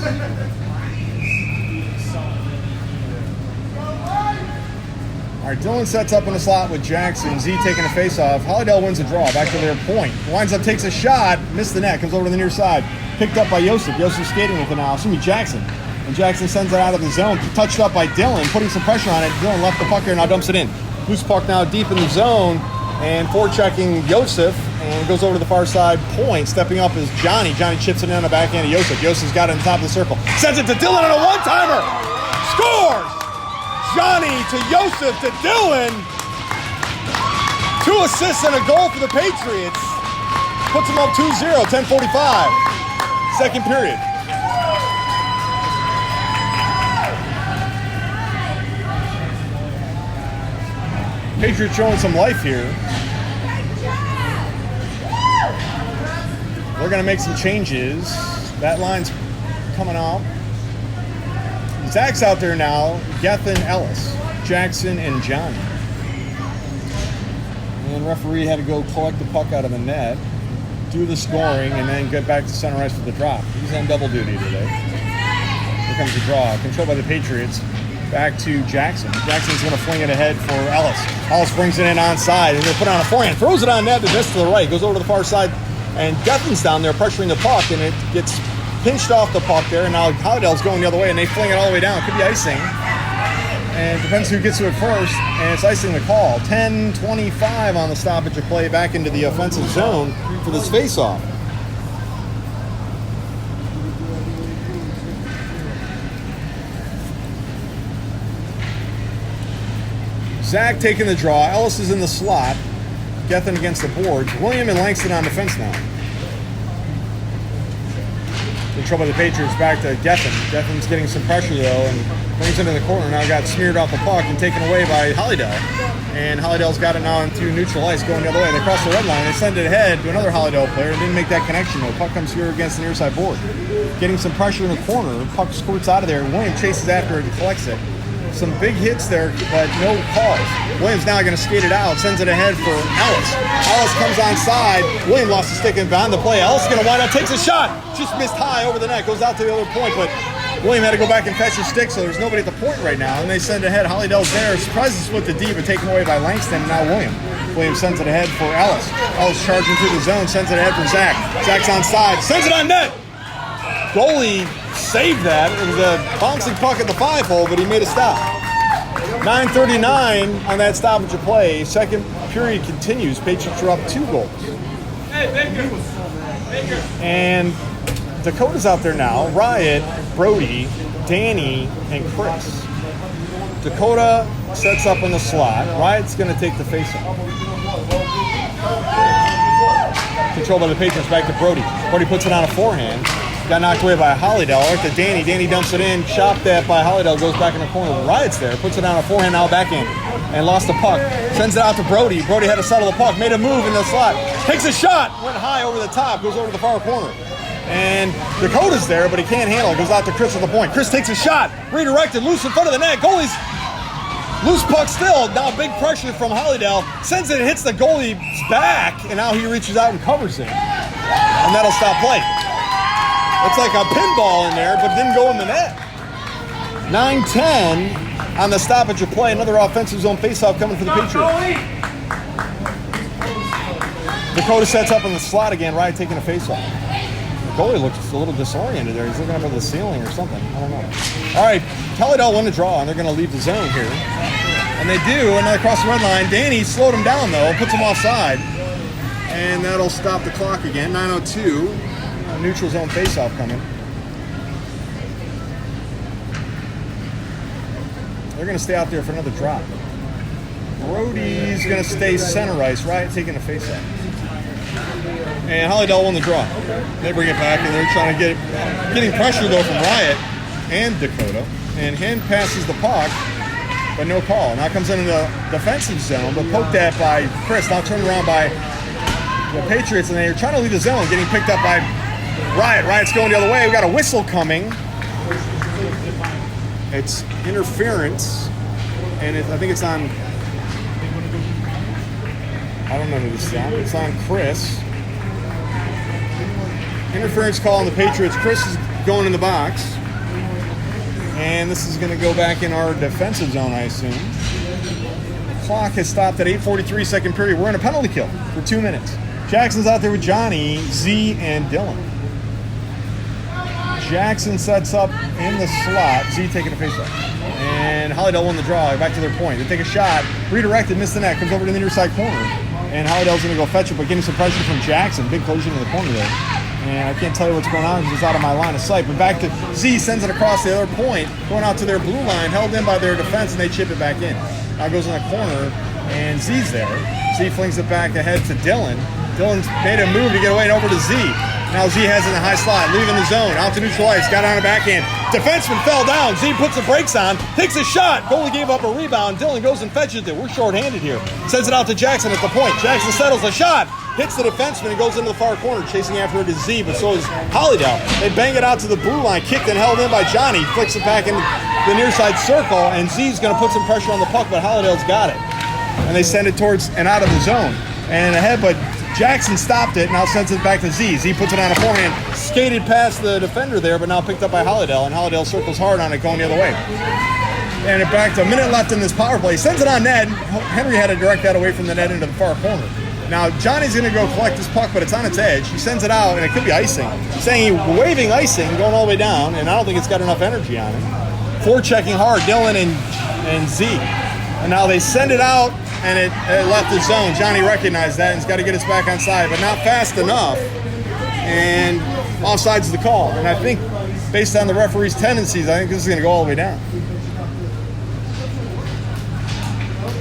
All right, Dylan sets up in the slot with Jackson. Z taking a face-off. Hollydell wins a draw. Back to their point. Winds up, takes a shot. Missed the net. Comes over to the near side. Picked up by Joseph. Joseph skating with it now. Excuse me, Jackson. And Jackson sends it out of the zone. Touched up by Dylan. Putting some pressure on it. Dylan left the puck there. Now dumps it in. Loose puck now deep in the zone. And forechecking Joseph. And goes over to the far side point. Stepping up is Johnny. Johnny chips it in on the backhand of Joseph. Joseph's got it on the top of the circle. Sends it to Dylan on a one-timer. Scores! Johnny to Joseph to Dylan. 2 assists and a goal for the Patriots. Puts them up 2-0, 10:45. Second period. Patriots showing some life here. They're going to make some changes. That line's coming off. Zach's out there now. Gethin, Ellis, Jackson, and Johnny. And the referee had to go collect the puck out of the net, do the scoring, and then get back to center ice for the drop. He's on double duty today. Here comes the draw. Controlled by the Patriots. Back to Jackson. Jackson's going to fling it ahead for Ellis. Ellis brings it in onside, and they put on a forehand. Throws it on net, but missed to the right. Goes over to the far side, and Gethin's down there pressuring the puck, and it gets pinched off the puck there, and now Hollydell's going the other way, and they fling it all the way down. Could be icing. And it depends who gets to it first, and it's icing the call. 10:25 on the stoppage of play back into the offensive zone for this face-off. Zach taking the draw. Ellis is in the slot. Gethin against the boards. William and Langston on defense now. In trouble with the Patriots, back to Gethin. Gethin's getting some pressure though, and brings him in the corner. Now got smeared off the puck and taken away by Hollydell. And Hollydell's got it now into neutral ice going the other way. They cross the red line. They send it ahead to another Hollydell player. Didn't make that connection though. Puck comes here against the near side board. Getting some pressure in the corner. Puck squirts out of there. William chases after it and collects it. Some big hits there, but no calls. Williams now going to skate it out. Sends it ahead for Ellis. Ellis comes onside. William lost the stick and behind the play. Ellis going to wind up, takes a shot. Just missed high over the net. Goes out to the other point, but William had to go back and fetch his stick, so there's nobody at the point right now. And they send it ahead. Hollydell's there. Surprised to split the D, but taken away by Langston. And now William. William sends it ahead for Ellis. Ellis charging through the zone. Sends it ahead for Zach. Zach's onside. Sends it on net. Goalie saved that. It was a bouncing puck at the 5-hole, but he made a stop. 9:39 on that stoppage of play. Second period continues. Patriots are up 2 goals. And Dakota's out there now. Riot, Brody, Danny, and Chris. Dakota sets up in the slot. Riot's going to take the face-off. Controlled by the Patriots, back to Brody. Brody puts it on a forehand. Got knocked away by Hollydell. Right to Danny. Danny dumps it in. Chopped that by Hollydell. Goes back in the corner. Riot's there. Puts it on a forehand now backhand. And lost the puck. Sends it out to Brody. Brody had to settle the puck. Made a move in the slot. Takes a shot. Went high over the top. Goes over to the far corner. And Dakota's there, but he can't handle it. Goes out to Chris at the point. Chris takes a shot. Redirected. Loose in front of the net. Goalie's loose puck still. Now big pressure from Hollydell. Sends it and hits the goalie's back. And now he reaches out and covers it. And that'll stop play. It's like a pinball in there, but it didn't go in the net. 9:10 on the stoppage of play. Another offensive zone faceoff coming for the Patriots. Dakota sets up in the slot again. Riot taking a faceoff. The goalie looks a little disoriented there. He's looking up at the ceiling or something. I don't know. All right, Hollydell won the draw, and they're going to leave the zone here. And they do, and they cross the red line. Danny slowed him down, though, puts him offside. And that'll stop the clock again. 9:02. Neutral zone faceoff coming. They're going to stay out there for another drop. Brody's going to stay center ice. Riot taking a faceoff. And Hollydell won the draw. They bring it back, and they're trying to getting pressure though from Riot and Dakota. And hand passes the puck, but no call. Now comes into the defensive zone, but poked at by Chris. Now turned around by the Patriots, and they're trying to leave the zone, getting picked up by Riot. Riot's going the other way. We got a whistle coming. It's interference, and I think it's on. I don't know who this is on. It's on Chris. Interference call on the Patriots. Chris is going in the box, and this is going to go back in our defensive zone, I assume. clock has stopped at 8:43 second period. We're in a penalty kill for 2 minutes. Jackson's out there with Johnny, Z, and Dylan. Jackson sets up in the slot. Z taking a face-off. And Hollydell won the draw. Back to their point. They take a shot. Redirected, missed the net. Comes over to the near side corner. And Hollydell's going to go fetch it, but getting some pressure from Jackson. Big collision in the corner there. And I can't tell you what's going on because it's out of my line of sight. But back to Z, sends it across the other point, going out to their blue line, held in by their defense, and they chip it back in. Now it goes in the corner, and Z's there. Z flings it back ahead to Dylan. Dylan's made a move to get away and over to Z. Now Z has it in the high slot, leaving the zone, out to neutral ice, got on a backhand. Defenseman fell down. Z puts the brakes on, takes a shot. Goalie gave up a rebound. Dylan goes and fetches it. We're shorthanded here. Sends it out to Jackson at the point. Jackson settles a shot, hits the defenseman and goes into the far corner, chasing after it is Z, but so is Hollydell. They bang it out to the blue line, kicked and held in by Johnny. Flicks it back into the near side circle, and Z's going to put some pressure on the puck, but Hollydell's got it. And they send it towards and out of the zone. And ahead, but Jackson stopped it, now sends it back to Z. Z puts it on a forehand, skated past the defender there, but now picked up by Hollydell, and Hollydell circles hard on it going the other way. And it back to a minute left in this power play. Sends it on net. Henry had to direct that away from the net into the far corner. Now, Johnny's going to go collect this puck, but it's on its edge. He sends it out, and it could be icing. Saying he's waving icing, going all the way down, and I don't think it's got enough energy on it. Forechecking hard, Dylan and Z. And now they send it out, and it left the zone. Johnny recognized that and has got to get us back on side, but not fast enough. And offside's the call. And I think, based on the referee's tendencies, I think this is going to go all the way down.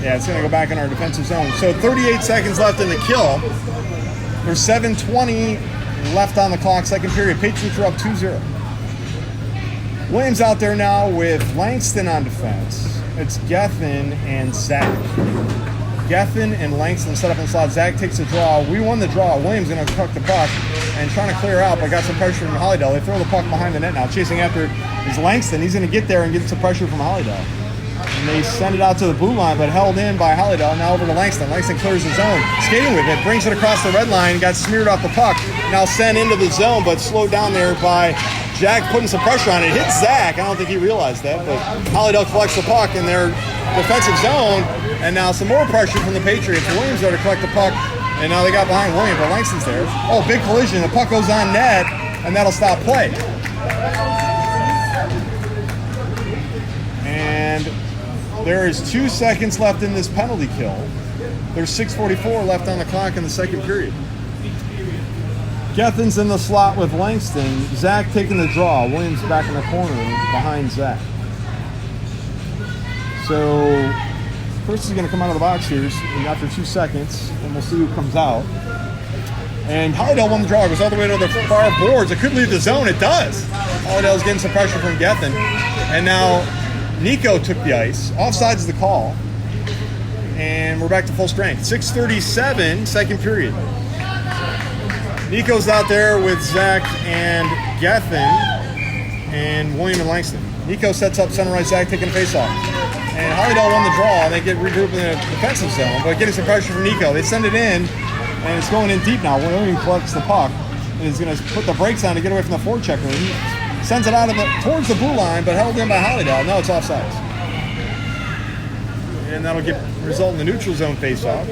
Yeah, it's going to go back in our defensive zone. So 38 seconds left in the kill. There's 7:20 left on the clock, second period. Patriots are up 2-0. Williams out there now with Langston on defense. It's Gethin and Zach. Gethin and Langston set up in the slot. Zach takes the draw. We won the draw. Williams going to tuck the puck and trying to clear out, but got some pressure from Hollydell. They throw the puck behind the net now. Chasing after is Langston. He's going to get there and get some pressure from Hollydell. And they send it out to the blue line, but held in by Hollydell. Now over to Langston. Langston clears the zone. Skating with it. Brings it across the red line. Got smeared off the puck. Now sent into the zone, but slowed down there by Jack putting some pressure on it. Hits Zach. I don't think he realized that, but Hollydell collects the puck in their defensive zone. And now some more pressure from the Patriots. Williams there to collect the puck. And now they got behind Williams, but Langston's there. Oh, big collision. The puck goes on net, and that'll stop play. And there is 2 seconds left in this penalty kill. There's 6:44 left on the clock in the second period. Gethin's in the slot with Langston. Zach taking the draw. Williams back in the corner behind Zach. So Chris is going to come out of the box here after 2 seconds, and we'll see who comes out. And Hollydell won the draw. It goes all the way to the far boards. It could leave the zone. It does. Hollydell's getting some pressure from Gethin. And now Nico took the ice. Offside's the call. And we're back to full strength. 6:37, second period. Nico's out there with Zach and Gethin and William and Langston. Nico sets up center right, Zach taking a face-off. And Hollydell won the draw, and they get regrouped in the defensive zone, but getting some pressure from Nico. They send it in, and it's going in deep now. William collects the puck and is going to put the brakes on to get away from the forechecker. He sends it out towards the blue line, but held in by Hollydell. No, it's offsides. And that'll result in the neutral zone face-off.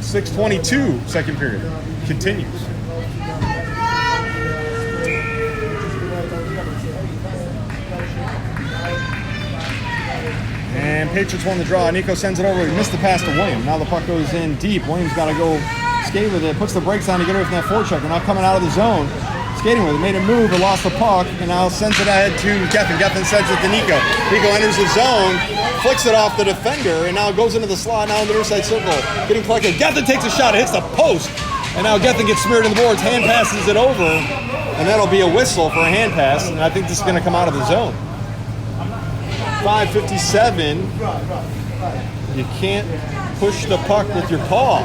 6:22, second period. Continues. And Patriots won the draw. Nico sends it over. He missed the pass to William. Now the puck goes in deep. Williams got to go skate with it. Puts the brakes on to get away from that forechecker. Now coming out of the zone. Skating with it. Made a move, but lost the puck. And now sends it ahead to Gethin. Gethin sends it to Nico. Nico enters the zone. Flicks it off the defender. And now it goes into the slot. Now in the near side circle. Getting collected. Gethin takes a shot. It hits the post. And now Gethin gets smeared in the boards. Hand passes it over. And that'll be a whistle for a hand pass. And I think this is going to come out of the zone. 5:57. You can't push the puck with your paw.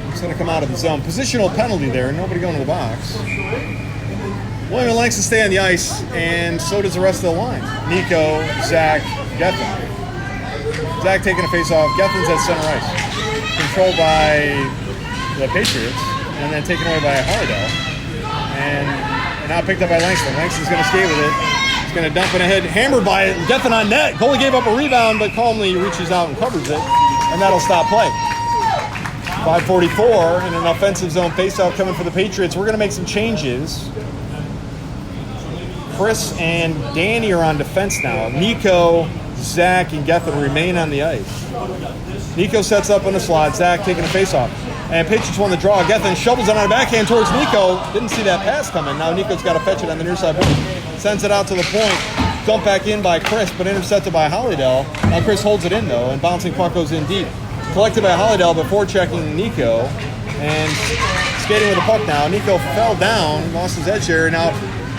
It's going to come out of the zone. Positional penalty there. Nobody going to the box. William and Langston stay on the ice, and so does the rest of the line. Nico, Zach, Gethin. Zach taking a face-off. Gethin's at center ice. Controlled by the Patriots, and then taken away by Hollydell. And now picked up by Langston. Langston's going to skate with it. He's going to dump it ahead. Hammered by it. Gethin on net. Goalie gave up a rebound, but calmly reaches out and covers it. And that'll stop play. 5:44 and an offensive zone faceoff coming for the Patriots. We're going to make some changes. Chris and Danny are on defense now. Nico, Zach, and Gethin remain on the ice. Nico sets up in the slot. Zach taking a faceoff. And Patriots won the draw. Gethin shovels it on a backhand towards Nico. Didn't see that pass coming. Now Nico's got to fetch it on the near side board. Sends it out to the point. Dumped back in by Chris, but intercepted by Hollydell. Now Chris holds it in, though, and bouncing puck goes in deep. Collected by Hollydell before checking Nico. And skating with the puck now. Nico fell down, lost his edge here. Now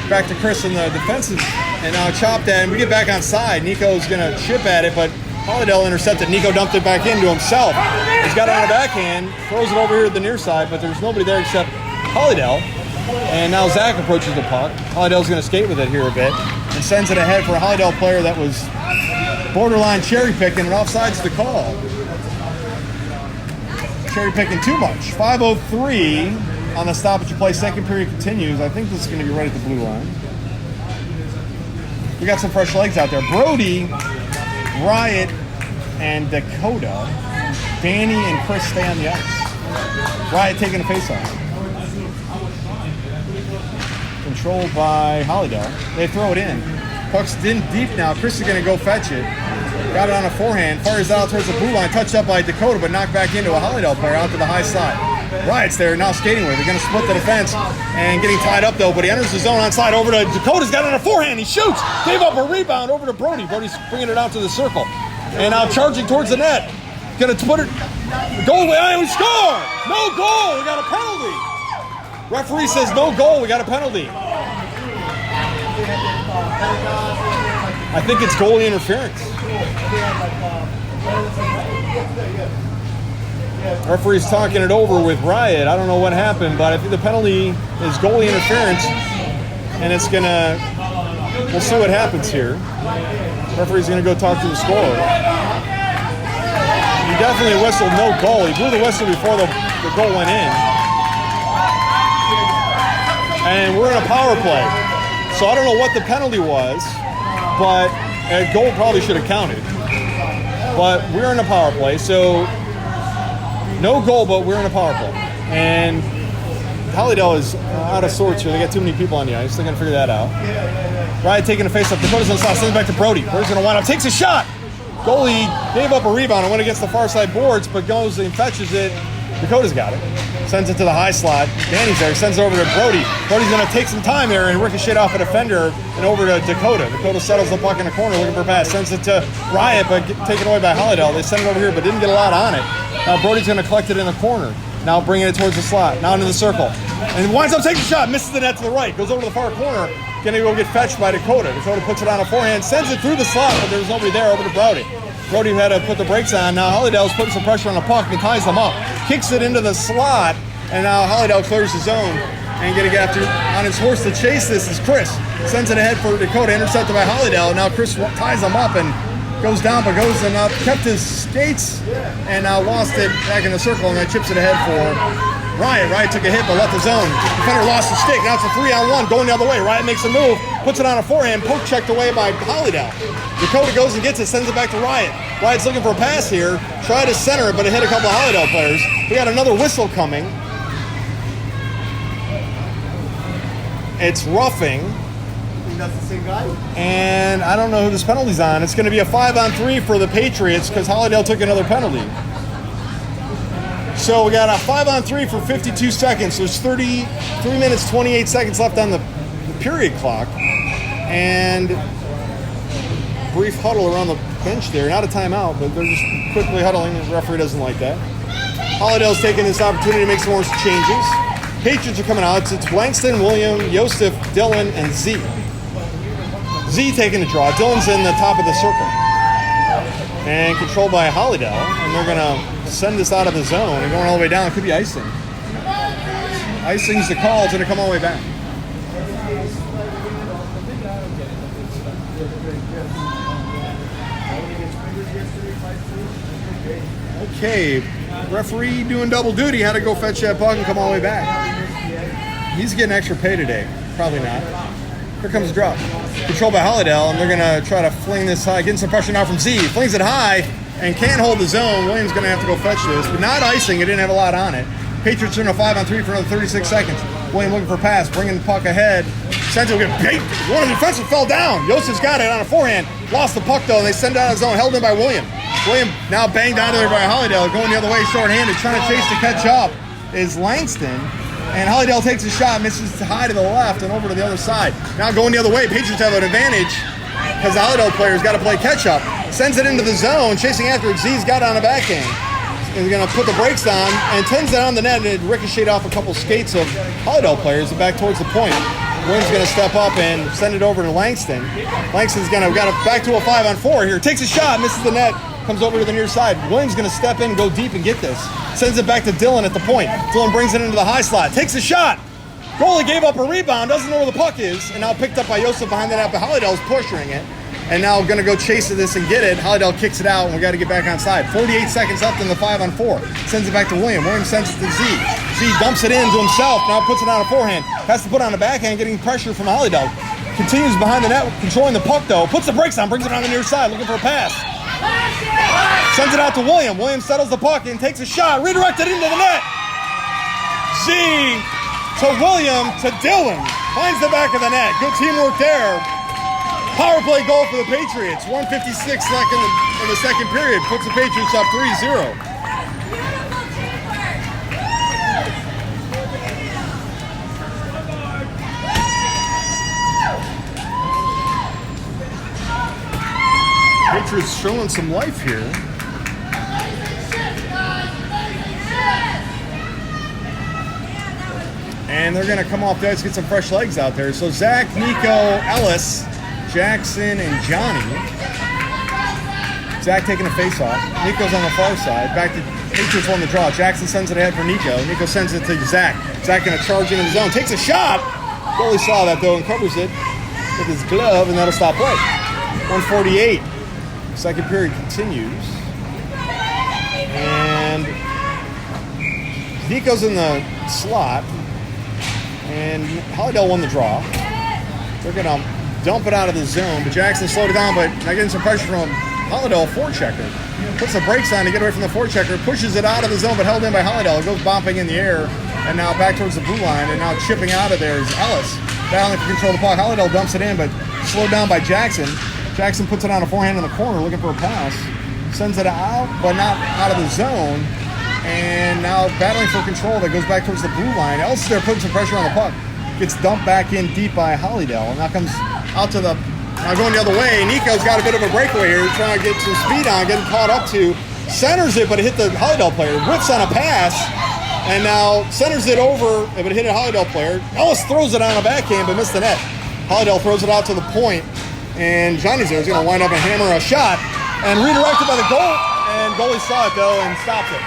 back to Chris in the defensive. And now chopped at, and we get back on side. Nico's going to chip at it, but Hollydell intercepted. Nico dumped it back into himself. He's got it on a backhand, throws it over here at the near side, but there's nobody there except Hollydell. And now Zach approaches the puck. Hollydell's going to skate with it here a bit and sends it ahead for a Hollydell player that was borderline cherry picking, and offside's the call. Cherry picking too much. 5:03 on the stoppage of play. Second period continues. I think this is going to be right at the blue line. We got some fresh legs out there. Brody, Riot, and Dakota. Danny and Chris stay on the ice. Riot taking a faceoff. Controlled by Hollydell. They throw it in. Puck's in deep now. Chris is going to go fetch it. Got it on a forehand. Fires out towards the blue line. Touched up by Dakota, but knocked back into a Hollydell player out to the high side. Riot's there, now skating with it. They're going to split the defense and getting tied up, though, but he enters the zone on side over to Dakota's got it on a forehand. He shoots. Gave up a rebound over to Brody. Brody's bringing it out to the circle. And now charging towards the net. Going to put it. Goal. We score. No goal. We got a penalty. Referee says no goal. We got a penalty. I think it's goalie interference. Referee's talking it over with Riot. I don't know what happened, but I think the penalty is goalie interference, and it's gonna. We'll see what happens here. Referee's gonna go talk to the scorer. He definitely whistled no goal. He blew the whistle before the goal went in, and we're in a power play. So I don't know what the penalty was, but a goal probably should have counted. But we're in a power play, so no goal, but we're in a power play. And Hollydell is out of sorts here. They got too many people on the ice. They're going to figure that out. Riot taking a face-up. Dakota's on the side. Sends it back to Brody. Brody's going to wind up. Takes a shot. Goalie gave up a rebound and went against the far side boards, but goes and fetches it. Dakota's got it. Sends it to the high slot. Danny's there. Sends it over to Brody. Brody's going to take some time there and ricochet off a defender and over to Dakota. Dakota settles the puck in the corner looking for a pass. Sends it to Riot, but taken away by Hollydell. They send it over here, but didn't get a lot on it. Now Brody's going to collect it in the corner. Now bringing it towards the slot. Now into the circle. And winds up taking a shot. Misses the net to the right. Goes over to the far corner. Going to go get fetched by Dakota. Dakota puts it on a forehand. Sends it through the slot, but there's nobody there over to Brody. Brody had to put the brakes on. Now Hollydell's putting some pressure on the puck and ties them up. Kicks it into the slot. And now Hollydell clears the zone. And getting after on his horse to chase this is Chris. Sends it ahead for Dakota. Intercepted by Hollydell. Now Chris ties them up and goes down, but goes and kept his skates and now lost it back in the circle, and then chips it ahead for Riot. Riot took a hit but left the zone. Defender lost his stick. Now it's a 3-on-1 going the other way. Riot makes a move, puts it on a forehand, poke checked away by Hollydell. Dakota goes and gets it, sends it back to Riot. Riot's looking for a pass here. Tried to center it, but it hit a couple of Hollydell players. We got another whistle coming. It's roughing. That's the same guy? And I don't know who this penalty's on. It's going to be a 5-on-3 for the Patriots because Hollydell took another penalty. So we got a 5-on-3 for 52 seconds. There's 33 minutes, 28 seconds left on the period clock. And brief huddle around the bench there. Not a timeout, but they're just quickly huddling. The referee doesn't like that. Hollydell's taking this opportunity to make some more changes. Patriots are coming out. It's Langston, William, Yosef, Dylan, and Z. Z taking the draw. Dylan's in the top of the circle. And controlled by Hollydell. And they're going to send this out of the zone and going all the way down. It could be icing. Icing's the call. It's going to come all the way back. Okay. Referee doing double duty. Had to go fetch that puck and come all the way back. He's getting extra pay today. Probably not. Here comes the drop. controlled by Hollydell, and they're going to try to fling this high, getting some pressure now from Z. Flings it high and can't hold the zone. Williams going to have to go fetch this, but not icing. It didn't have a lot on it. Patriots are in a 5-on-3 for another 36 seconds. William looking for a pass, bringing the puck ahead. Sento get beat. One of the defensemen fell down. Yosef's got it on a forehand. Lost the puck, though, and they send it out of zone. Held in by William. William now banged out of there by Hollydell. Going the other way, short-handed. Trying to chase to catch up is Langston. And Hollydell takes a shot, misses high to the left and over to the other side. Now going the other way, Patriots have an advantage because the Hollydell player's got to play catch-up. Sends it into the zone, chasing after it. Z's got it on the backhand. He's going to put the brakes on and tends it on the net, and it ricocheted off a couple skates of Hollydell players and back towards the point. Williams going to step up and send it over to Langston. Langston's got it back to a 5-on-4 here. Takes a shot, misses the net, comes over to the near side. Williams going to step in, go deep, and get this. Sends it back to Dylan at the point. Dylan brings it into the high slot. Takes a shot. Goalie gave up a rebound, doesn't know where the puck is, and now picked up by Josef behind the net, but Hollydell's pushing it. And now going to go chase this and get it. Hollydell kicks it out, and we got to get back on side. 48 seconds left in the 5-on-4. Sends it back to William. William sends it to Z. Z dumps it in to himself. Now puts it on a forehand. Has to put on a backhand, getting pressure from Hollydell. Continues behind the net, controlling the puck, though. Puts the brakes on, brings it on the near side, looking for a pass. Sends it out to William. William settles the puck and takes a shot. Redirected into the net. Z to William to Dylan. Finds the back of the net. Good teamwork there. Power play goal for the Patriots. 1:56 left in the second period. Puts the Patriots up 3-0. Patriots showing some life here. And they're going to come off the ice, get some fresh legs out there. So Zach, Nico, Ellis, Jackson, and Johnny. Zach taking a face-off. Nico's on the far side. Back to Patriots on the draw. Jackson sends it ahead for Nico. Nico sends it to Zach. Zach going to charge into the zone. Takes a shot. Goalie saw that, though, and covers it with his glove, and that'll stop play. 1:48. Second period continues. And Nico's in the slot. And Hollydell won the draw. They're going to dump it out of the zone, but Jackson slowed it down, but now getting some pressure from Hollydell, forechecker. Puts the brakes on to get away from the forechecker, pushes it out of the zone, but held in by Hollydell. It goes bopping in the air, and now back towards the blue line, and now chipping out of there is Ellis. Battling for control of the puck. Hollydell dumps it in, but slowed down by Jackson. Jackson puts it on a forehand in the corner, looking for a pass. Sends it out, but not out of the zone. And now battling for control, that goes back towards the blue line. Ellis is there putting some pressure on the puck. Gets dumped back in deep by Hollydell. And now comes out to the, now going the other way. Nico's got a bit of a breakaway here, trying to get some speed on, getting caught up to. Centers it, but it hit the Hollydell player. Whips on a pass, and now centers it over, but it hit a Hollydell player. Ellis throws it on a backhand, but missed the net. Hollydell throws it out to the point, and Johnny's there. He's going to wind up and hammer a shot, and redirected by the goal, and goalie saw it, though, and stopped it.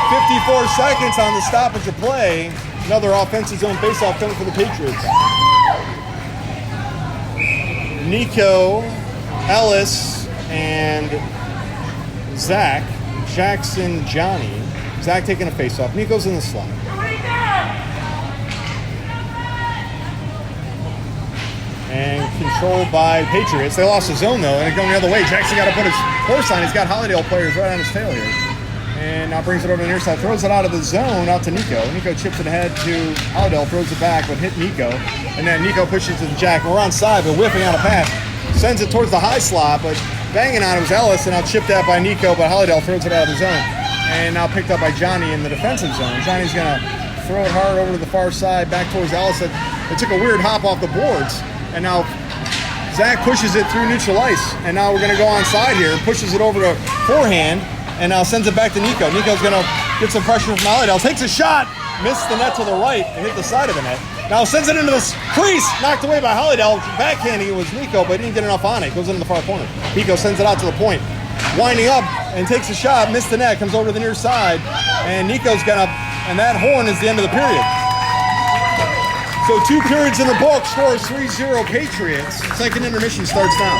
54 seconds on the stoppage of play. Another offensive zone faceoff coming for the Patriots. Nico, Ellis, and Zach. Jackson, Johnny. Zach taking a faceoff. Nico's in the slot. And controlled by Patriots. They lost the zone, though, and it's going the other way. Jackson got to put his horse on. He's got Hollydell players right on his tail here. And now brings it over to the near side. Throws it out of the zone, out to Nico. Nico chips it ahead to Hollydell. Throws it back, but hit Nico. And then Nico pushes to the Jack. We're on side, but whipping out a pass. Sends it towards the high slot, but banging on it was Ellis, and now chipped out by Nico, but Hollydell throws it out of the zone. And now picked up by Johnny in the defensive zone. Johnny's going to throw it hard over to the far side, back towards Ellis. It took a weird hop off the boards. And now Zach pushes it through neutral ice. And now we're going to go on side here. Pushes it over to forehand. And now sends it back to Nico. Nico's going to get some pressure from Hollydell. Takes a shot. Missed the net to the right and hit the side of the net. Now sends it into the crease. Knocked away by Hollydell. Backhanding it was Nico, but he didn't get enough on it. Goes into the far corner. Nico sends it out to the point. Winding up and takes a shot. Missed the net. Comes over to the near side. And Nico's going to... And that horn is the end of the period. So 2 periods in the book. Scores 3-0 Patriots. Second intermission starts now.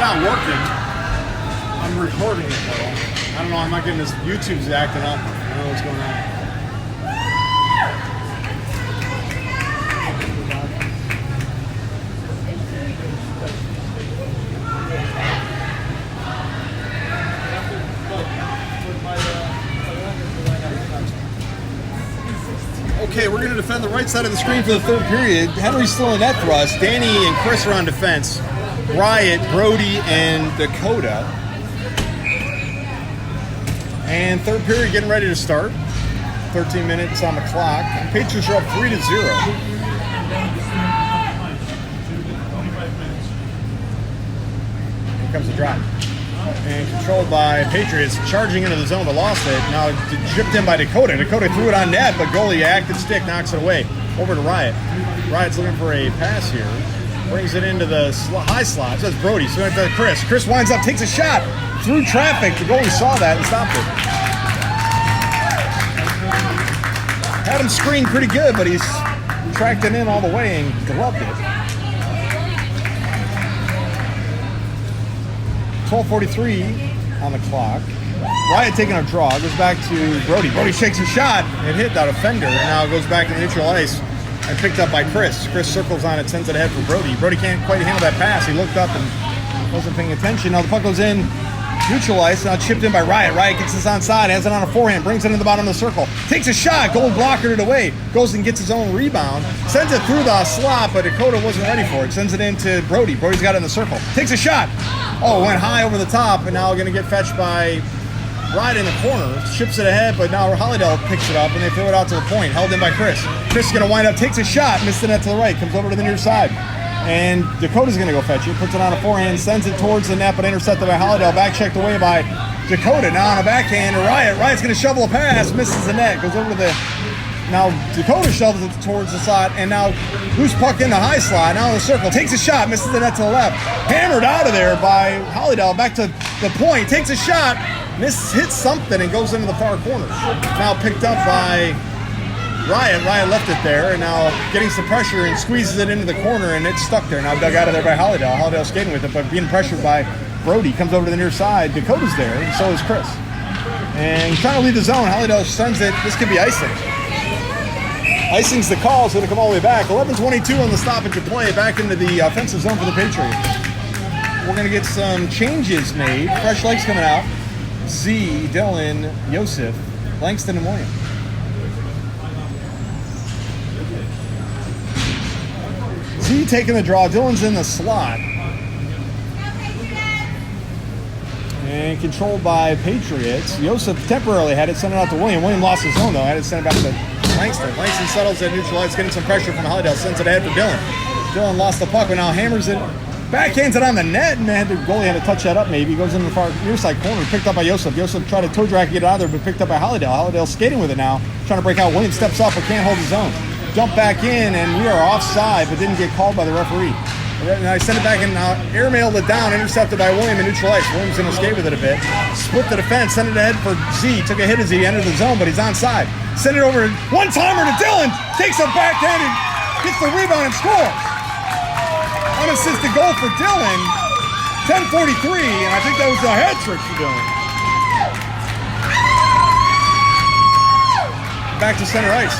not working. I'm recording it though. I don't know. I'm not getting this. YouTube's acting up. I don't know what's going on. Okay, we're going to defend the right side of the screen for the third period. Henry's still in net thrust. Danny and Chris are on defense. Riot, Brody, and Dakota. And third period getting ready to start. 13 minutes on the clock. The Patriots are up 3-0. Here comes the drop. And controlled by Patriots, charging into the zone, but lost it. Now chipped in by Dakota. Dakota threw it on net, but goalie active stick knocks it away. Over to Riot. Riot's looking for a pass here. Brings it into the high slot. That's Brody. So to Chris. Chris winds up, takes a shot through traffic. The goalie saw that and stopped it. Had him screened pretty good, but he's tracked it in all the way and gloved it. 12:43 on the clock. Riot taking a draw. Goes back to Brody. Brody shakes a shot. It hit that offender. And now it goes back to neutral ice and picked up by Chris. Chris circles on it, sends it ahead for Brody. Brody can't quite handle that pass. He looked up and wasn't paying attention. Now the puck goes in neutral ice. Now chipped in by Riot. Riot gets this onside. Has it on a forehand. Brings it in the bottom of the circle. Takes a shot. Gold blocker it away. Goes and gets his own rebound. Sends it through the slot, but Dakota wasn't ready for it. Sends it into Brody. Brody's got it in the circle. Takes a shot. Oh, went high over the top, and now going to get fetched by Riot in the corner. Chips it ahead, but now Hollydell picks it up, and they throw it out to the point. Held in by Chris. Chris is going to wind up, takes a shot, missed the net to the right, comes over to the near side. And Dakota's going to go fetch it, puts it on a forehand, sends it towards the net, but intercepted by Hollydell. Back checked away by Dakota. Now on a backhand to Riot. Riot's going to shovel a pass, misses the net, goes over to the... Now Dakota shovels it towards the slot, and now loose puck in the high slot. Now in the circle, takes a shot, misses the net to the left. Hammered out of there by Hollydell. Back to the point, takes a shot, hits something, and goes into the far corner. Now picked up by Riot. Riot left it there, and now getting some pressure and squeezes it into the corner, and it's stuck there. Now dug out of there by Hollydell. Hollydell skating with it, but being pressured by Brody. Comes over to the near side. Dakota's there, and so is Chris. And trying to leave the zone. Hollydell sends it. This could be icing. Icing's the call, so it'll come all the way back. 11:22 on the stoppage of play, back into the offensive zone for the Patriots. We're going to get some changes made. Fresh legs coming out. Z, Dylan, Yosef, Langston, and William. Z taking the draw. Dylan's in the slot. And controlled by Patriots. Yosef temporarily had it, sent it out to William. William lost his zone, though. Had it sent it back to Langston. Langston settles at neutral ice, getting some pressure from Hollydell. Sends it ahead for Dylan. Dylan lost the puck, but now hammers it. Backhands it on the net, and the goalie had to touch that up maybe. Goes into the far near side corner, picked up by Yosef. Yosef tried to toe drag to get it out of there, but picked up by Hollydell. Hollydell skating with it now, trying to break out. William steps up, but can't hold his own. Jump back in, and we are offside, but didn't get called by the referee. And I sent it back and airmailed it down, intercepted by William in neutral ice. William's going to skate with it a bit. Split the defense, sent it ahead for Z. Took a hit as he entered the zone, but he's onside. Send it over, one-timer to Dylan. Takes a backhand and gets the rebound and scores. Unassisted goal for Dylan. 10:43, and I think that was a hat trick for Dylan. Back to center ice.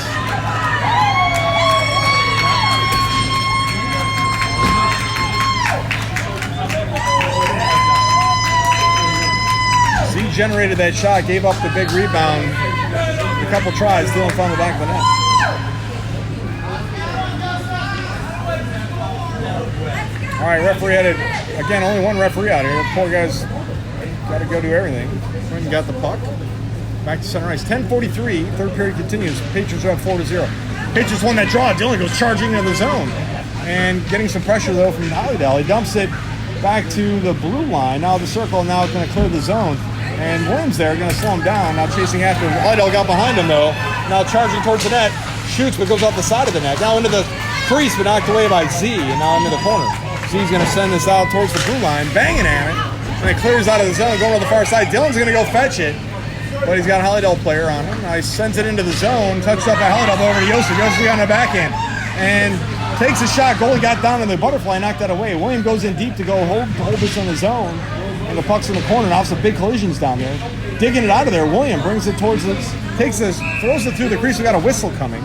Z generated that shot, gave up the big rebound. A couple tries, Dylan found the back of the net. All right, referee had it. Again, only one referee out here. The poor guy's got to go do everything. Quentin got the puck. Back to center ice. 10:43, third period continues. Patriots are up 4-0. Patriots won that draw. Dylan goes charging into the zone. And getting some pressure, though, from Hollydell. He dumps it back to the blue line. Now the circle, now it's going to clear the zone. And Williams there, going to slow him down. Now chasing after. Hollydell got behind him, though. Now charging towards the net. Shoots, but goes off the side of the net. Now into the crease, but knocked away by Z. And now into the corner. Z's going to send this out towards the blue line. Banging at it. And it clears out of the zone, going to the far side. Dylan's going to go fetch it. But he's got a Hollydell player on him. Now he sends it into the zone. Touched up by Hollydell over to Yosef. Yosef on the backhand. And Takes a shot. Goalie got down in the butterfly, knocked that away. William goes in deep to go hold this on his own. And the puck's in the corner. Now some big collisions down there. Digging it out of there. William brings it towards this, takes this, throws it through the crease. We got a whistle coming.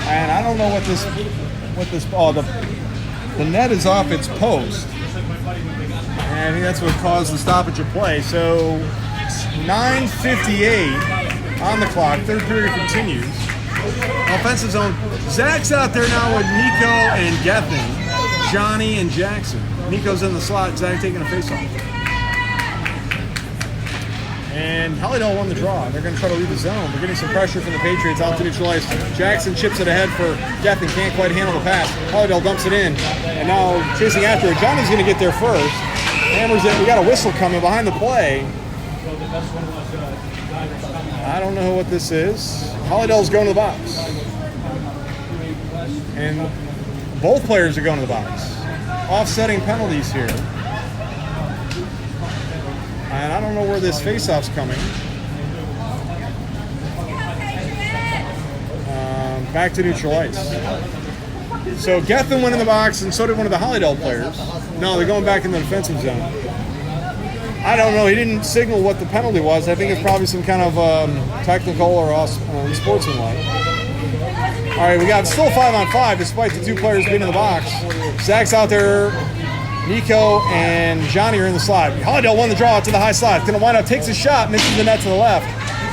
And I don't know what this, the net is off its post. And I think that's what caused the stoppage of play. So 9:58 on the clock. Third period continues. Offensive zone. Zach's out there now with Nico and Gethin, Johnny and Jackson. Nico's in the slot. Zach taking a faceoff. And Hollydell won the draw. They're going to try to leave the zone. They're getting some pressure from the Patriots out to neutralize. Jackson chips it ahead for Gethin. Can't quite handle the pass. Hollydell dumps it in. And now chasing after it. Johnny's going to get there first. Hammers it. We got a whistle coming behind the play. I don't know what this is. Hollydell's going to the box. And both players are going to the box. Offsetting penalties here. And I don't know where this face-off's coming. Back to neutral ice. So Gethin went in the box, and so did one of the Hollydell players. No, they're going back in the defensive zone. I don't know. He didn't signal what the penalty was. I think it's probably some kind of technical or sportsmanlike. All right, we got still 5-on-5 despite the two players being in the box. Zach's out there. Nico and Johnny are in the slot. Hollydell won the draw out to the high slot. Going to wind up, takes a shot, misses the net to the left.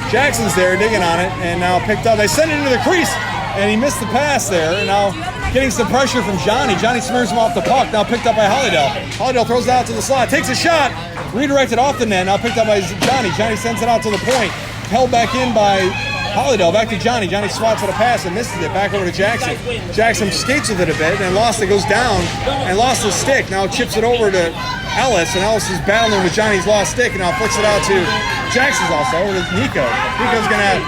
Jackson's there digging on it and now picked up. They send it into the crease and he missed the pass there. And now getting some pressure from Johnny. Johnny smears him off the puck. Now picked up by Hollydell. Hollydell throws it out to the slot, takes a shot, redirected off the net. Now picked up by Johnny. Johnny sends it out to the point. Held back in by Hollydell, back to Johnny. Johnny swats with a pass and misses it. Back over to Jackson. Jackson skates with it a bit and lost it, goes down and lost his stick. Now chips it over to Ellis, and Ellis is battling with Johnny's lost stick, and now flicks it out to Jackson's also, over to Nico. Nico's going to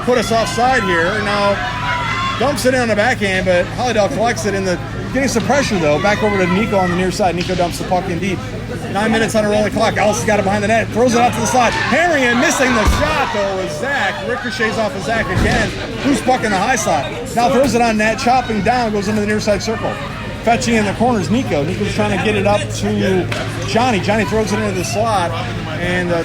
put us offside here. Now dumps it in on the backhand, but Hollydell collects it in the, getting some pressure though. Back over to Nico on the near side. Nico dumps the puck in deep. 9 minutes on a rolling clock. Ellis has got it behind the net. Throws it out to the side. Hammering and missing the shot though with Zach. Ricochets off of Zach again. Who's puck in the high slot? Now throws it on net. Chopping down. Goes into the near side circle. Fetching in the corners Nico. Nico's trying to get it up to Johnny. Johnny throws it into the slot. And the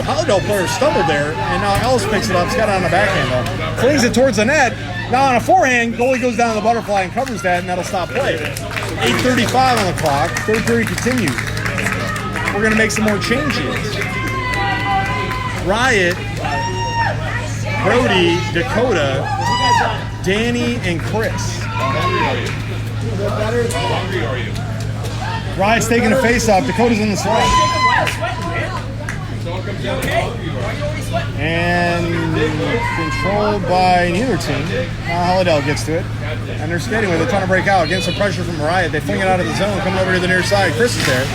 Hollydell player stumbled there. And now Ellis picks it up. He's got it on the backhand though. Flings it towards the net. Now on a forehand, goalie goes down to the butterfly and covers that, and that'll stop play. 8:35 on the clock. Third period continues. We're going to make some more changes. Riot, Brody, Dakota, Danny, and Chris. Riot's taking a face-off. Dakota's in the slot. And controlled by neither team. Now Hollydell gets to it. And they're skating with it, trying to break out. Getting some pressure from Riot. They fling it out of the zone, coming over to the near side. Chris is there.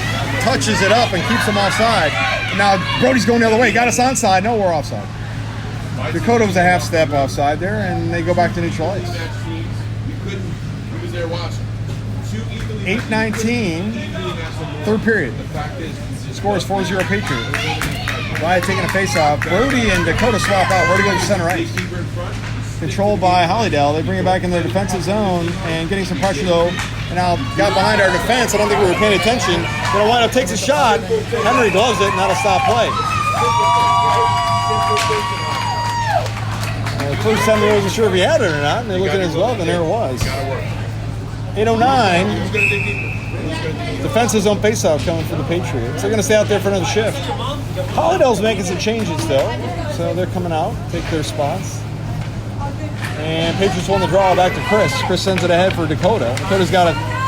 Touches it up and keeps them offside. Now Brody's going the other way. Got us onside. No, we're offside. Dakota was a half step offside there, and they go back to neutral ice. 8:19, third period. Score is 4-0 Patriots. Riot taking a face-off. Brody and Dakota swap out. Brody goes to center ice. Controlled by Hollydell. They bring it back in their defensive zone and getting some pressure though. And now got behind our defense. I don't think we were paying attention. Gonna wind up, takes a shot. Henry gloves it and that'll stop play. The first time they wasn't sure if he had it or not. And they looked at his glove and there it was. 8:09. Defensive zone faceoff coming for the Patriots. They're going to stay out there for another shift. Hollydell's making some changes though, so they're coming out, take their spots. And Patriots won the draw back to Chris. Chris sends it ahead for Dakota. Dakota's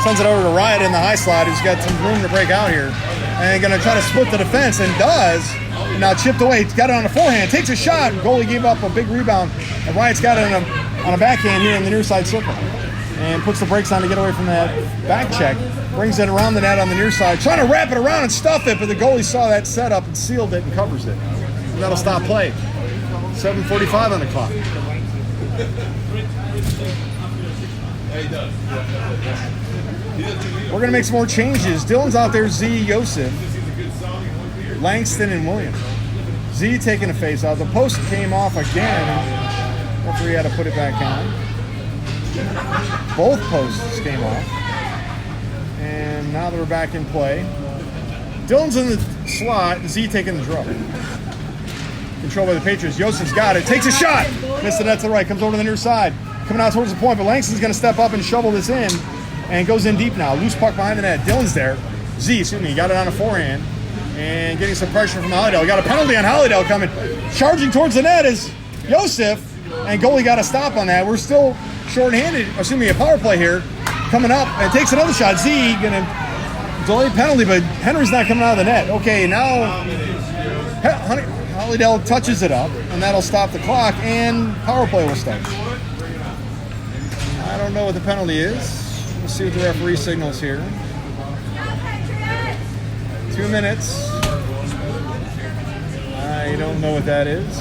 sends it over to Riot in the high slot, who's got some room to break out here. And going to try to split the defense, and does. And now chipped away, got it on the forehand, takes a shot. Goalie gave up a big rebound, and Riot's got it on a backhand here in the near side circle. And puts the brakes on to get away from that back check. Brings it around the net on the near side. Trying to wrap it around and stuff it, but the goalie saw that setup and sealed it and covers it. And that'll stop play. 7:45 on the clock. We're going to make some more changes. Dylan's out there, Z, Yosef, Langston, and Williams. Z taking a face off. The post came off again. Referee had to put it back on. Both posts came off. And now that we're back in play. Dillon's in the slot, Z taking the draw. Controlled by the Patriots. Yosef's got it. Takes a shot. Missed the net to the right. Comes over to the near side. Coming out towards the point, but Langston's going to step up and shovel this in. And goes in deep now. Loose puck behind the net. Dillon's there. Got it on a forehand. And getting some pressure from Hollydell. Got a penalty on Hollydell coming. Charging towards the net is Yosef. And goalie got a stop on that. We're still short-handed. A power play here. Coming up and takes another shot. Z going to delay penalty, but Henry's not coming out of the net. Okay, now Hollydell touches it up, and that'll stop the clock, and power play will start. I don't know what the penalty is. We'll see what the referee signals here. 2 minutes. I don't know what that is.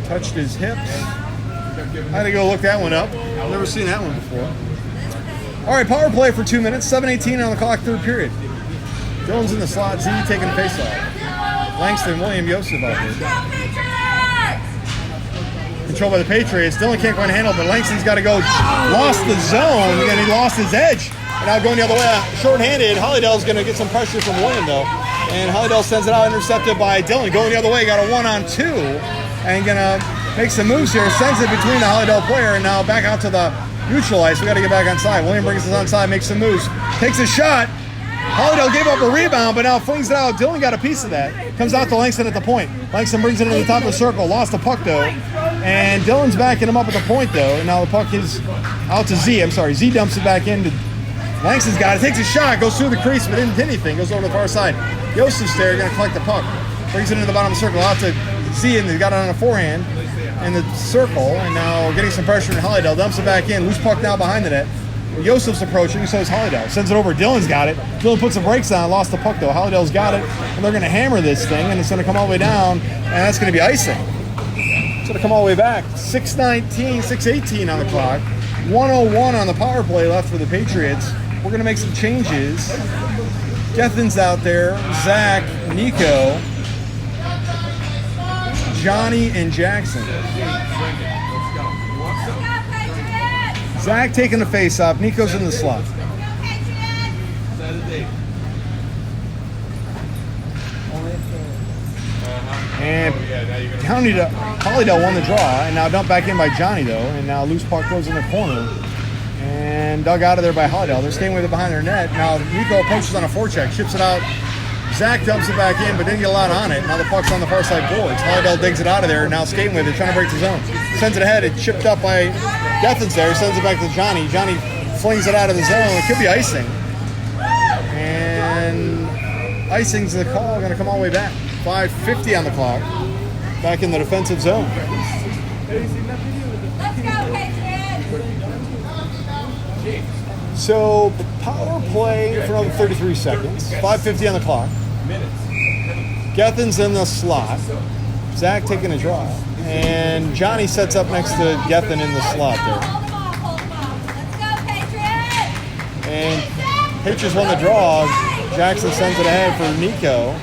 Touched his hips. I had to go look that one up. I've never seen that one before. All right, power play for 2 minutes. 7:18 on the clock, third period. Dillon's in the slot. Z taking the face off. Langston, William, Yosef out there. Controlled by the Patriots. Dillon can't quite handle it, but Langston's got to go. Lost the zone, and he lost his edge. And now going the other way, short-handed. Hollydell's going to get some pressure from William, though. And Hollydell sends it out, intercepted by Dillon. Going the other way, got a 1-on-2. And going to make some moves here. Sends it between the Hollydell player, and now back out to the neutral ice. We got to get back on side. William brings us on side, makes some moves. Takes a shot. Hollydell gave up a rebound, but now flings it out. Dillon got a piece of that. Comes out to Langston at the point. Langston brings it into the top of the circle. Lost the puck, though. And Dillon's backing him up at the point, though. And now the puck is out to Z. Z dumps it back in. Langston's got it. Takes a shot. Goes through the crease, but didn't hit anything. Goes over to the far side. Yosef's there. Going to collect the puck. Brings it into the bottom of the circle. Out to Z, and they got it on a forehand in the circle. And now getting some pressure in Hollydell. Dumps it back in. Loose puck now behind the net. Yosef's approaching, so is Hollydell. Sends it over. Dillon's got it. Dillon puts some brakes on. Lost the puck, though. Hollydell's got it. And they're going to hammer this thing, and it's going to come all the way down. And that's going to be icing. It's going to come all the way back. 6:18 on the clock. 1:01 on the power play left for the Patriots. We're going to make some changes. Gethin's out there. Zach, Nico, Johnny, and Jackson. Zach taking the face off. Nico's in the slot. And Hollydell won the draw, and now dumped back in by Johnny, though. And now loose puck goes in the corner. And dug out of there by Hollydell. They're staying with it behind their net. Now Nico approaches on a forecheck, ships it out. Zach dumps it back in, but didn't get a lot on it. Now the puck's on the far side boards. Hollydell digs it out of there, now skating with it, trying to break the zone. Sends it ahead, it's chipped up by Gethin's there. Sends it back to Johnny. Johnny flings it out of the zone. It could be icing. And icing's the call, going to come all the way back. 5:50 on the clock. Back in the defensive zone. Let's go, Patriots! So, power play for another 33 seconds. 5:50 on the clock. Gethin's in the slot. Zach taking a draw. And Johnny sets up next to Gethin in the slot there. Let's go, Patriots! And Patriots won the draw. Jackson sends it ahead for Nico.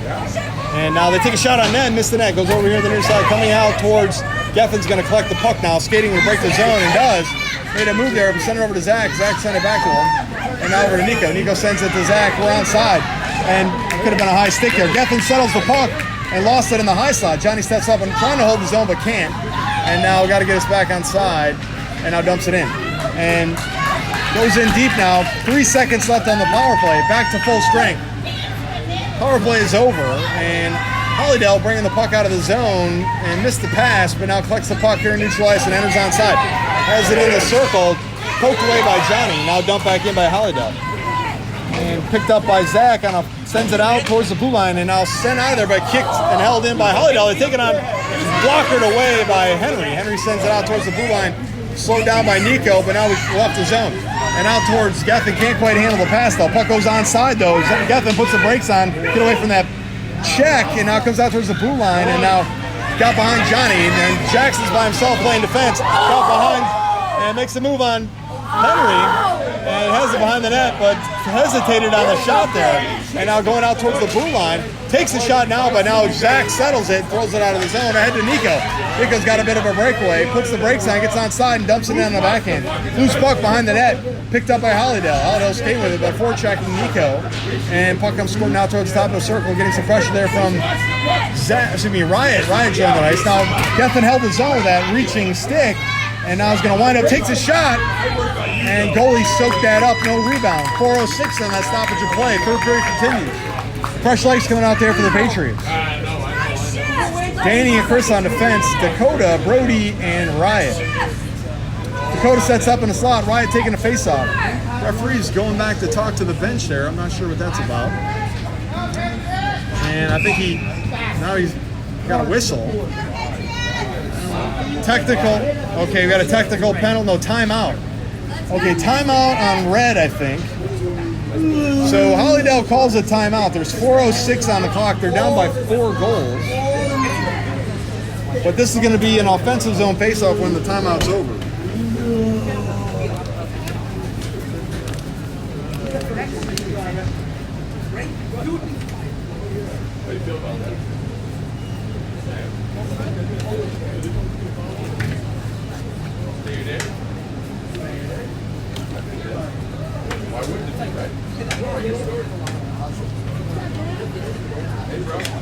And now they take a shot on net, miss the net. Goes over here to the near side, coming out towards Gethin's going to collect the puck now. Skating to break the zone, and does. Made a move there, but sent it over to Zach. Zach sent it back to him. And now over to Nico. Nico sends it to Zach. We're onside. And it could have been a high stick here. Gethin settles the puck and lost it in the high slot. Johnny steps up and trying to hold the zone, but can't. And now got to get us back on side. And now dumps it in. And goes in deep now. 3 seconds left on the power play. Back to full strength. Power play is over. And Hollydell bringing the puck out of the zone and missed the pass, but now collects the puck here in neutral ice and enters onside. Has it in the circle, poked away by Johnny, now dumped back in by Hollydell. And picked up by Zach, sends it out towards the blue line, and now sent out of there, but kicked and held in by Hollydell. They take it on, blockered away by Henry. Henry sends it out towards the blue line, slowed down by Nico, but now we left the zone. And out towards Gethin, can't quite handle the pass though. Puck goes onside though. Gethin puts the brakes on, get away from that check, and now comes out towards the blue line, and now got behind Johnny, and then Jackson's by himself playing defense, got behind and makes a move on Henry, and has it behind the net, but hesitated on the shot there. And now going out towards the blue line, takes the shot now, but now Zach settles it, throws it out of the zone, ahead to Nico. Nico's got a bit of a breakaway, puts the brakes on, gets onside, and dumps it in on the backhand. Loose puck behind the net, picked up by Hollydell. Hollydell skating with it, but forechecking Nico. And puck comes scored now towards the top of the circle, getting some pressure there from Riot. Riot joined the ice. Now, Gethin held his own with that reaching stick, and now he's going to wind up, takes a shot, and goalie soaked that up, no rebound. 4:06 on that stoppage of play. Third period continues. Fresh legs coming out there for the Patriots. Danny and Chris on defense, Dakota, Brody, and Riot. Dakota sets up in the slot, Riot taking a face-off. Referee's going back to talk to the bench there. I'm not sure what that's about. And I think he's got a whistle. Technical. Okay, we got a technical penalty. No, timeout. Okay, timeout on red, I think. So Hollydell calls a timeout. There's 4:06 on the clock. They're down by 4 goals. But this is going to be an offensive zone faceoff when the timeout's over.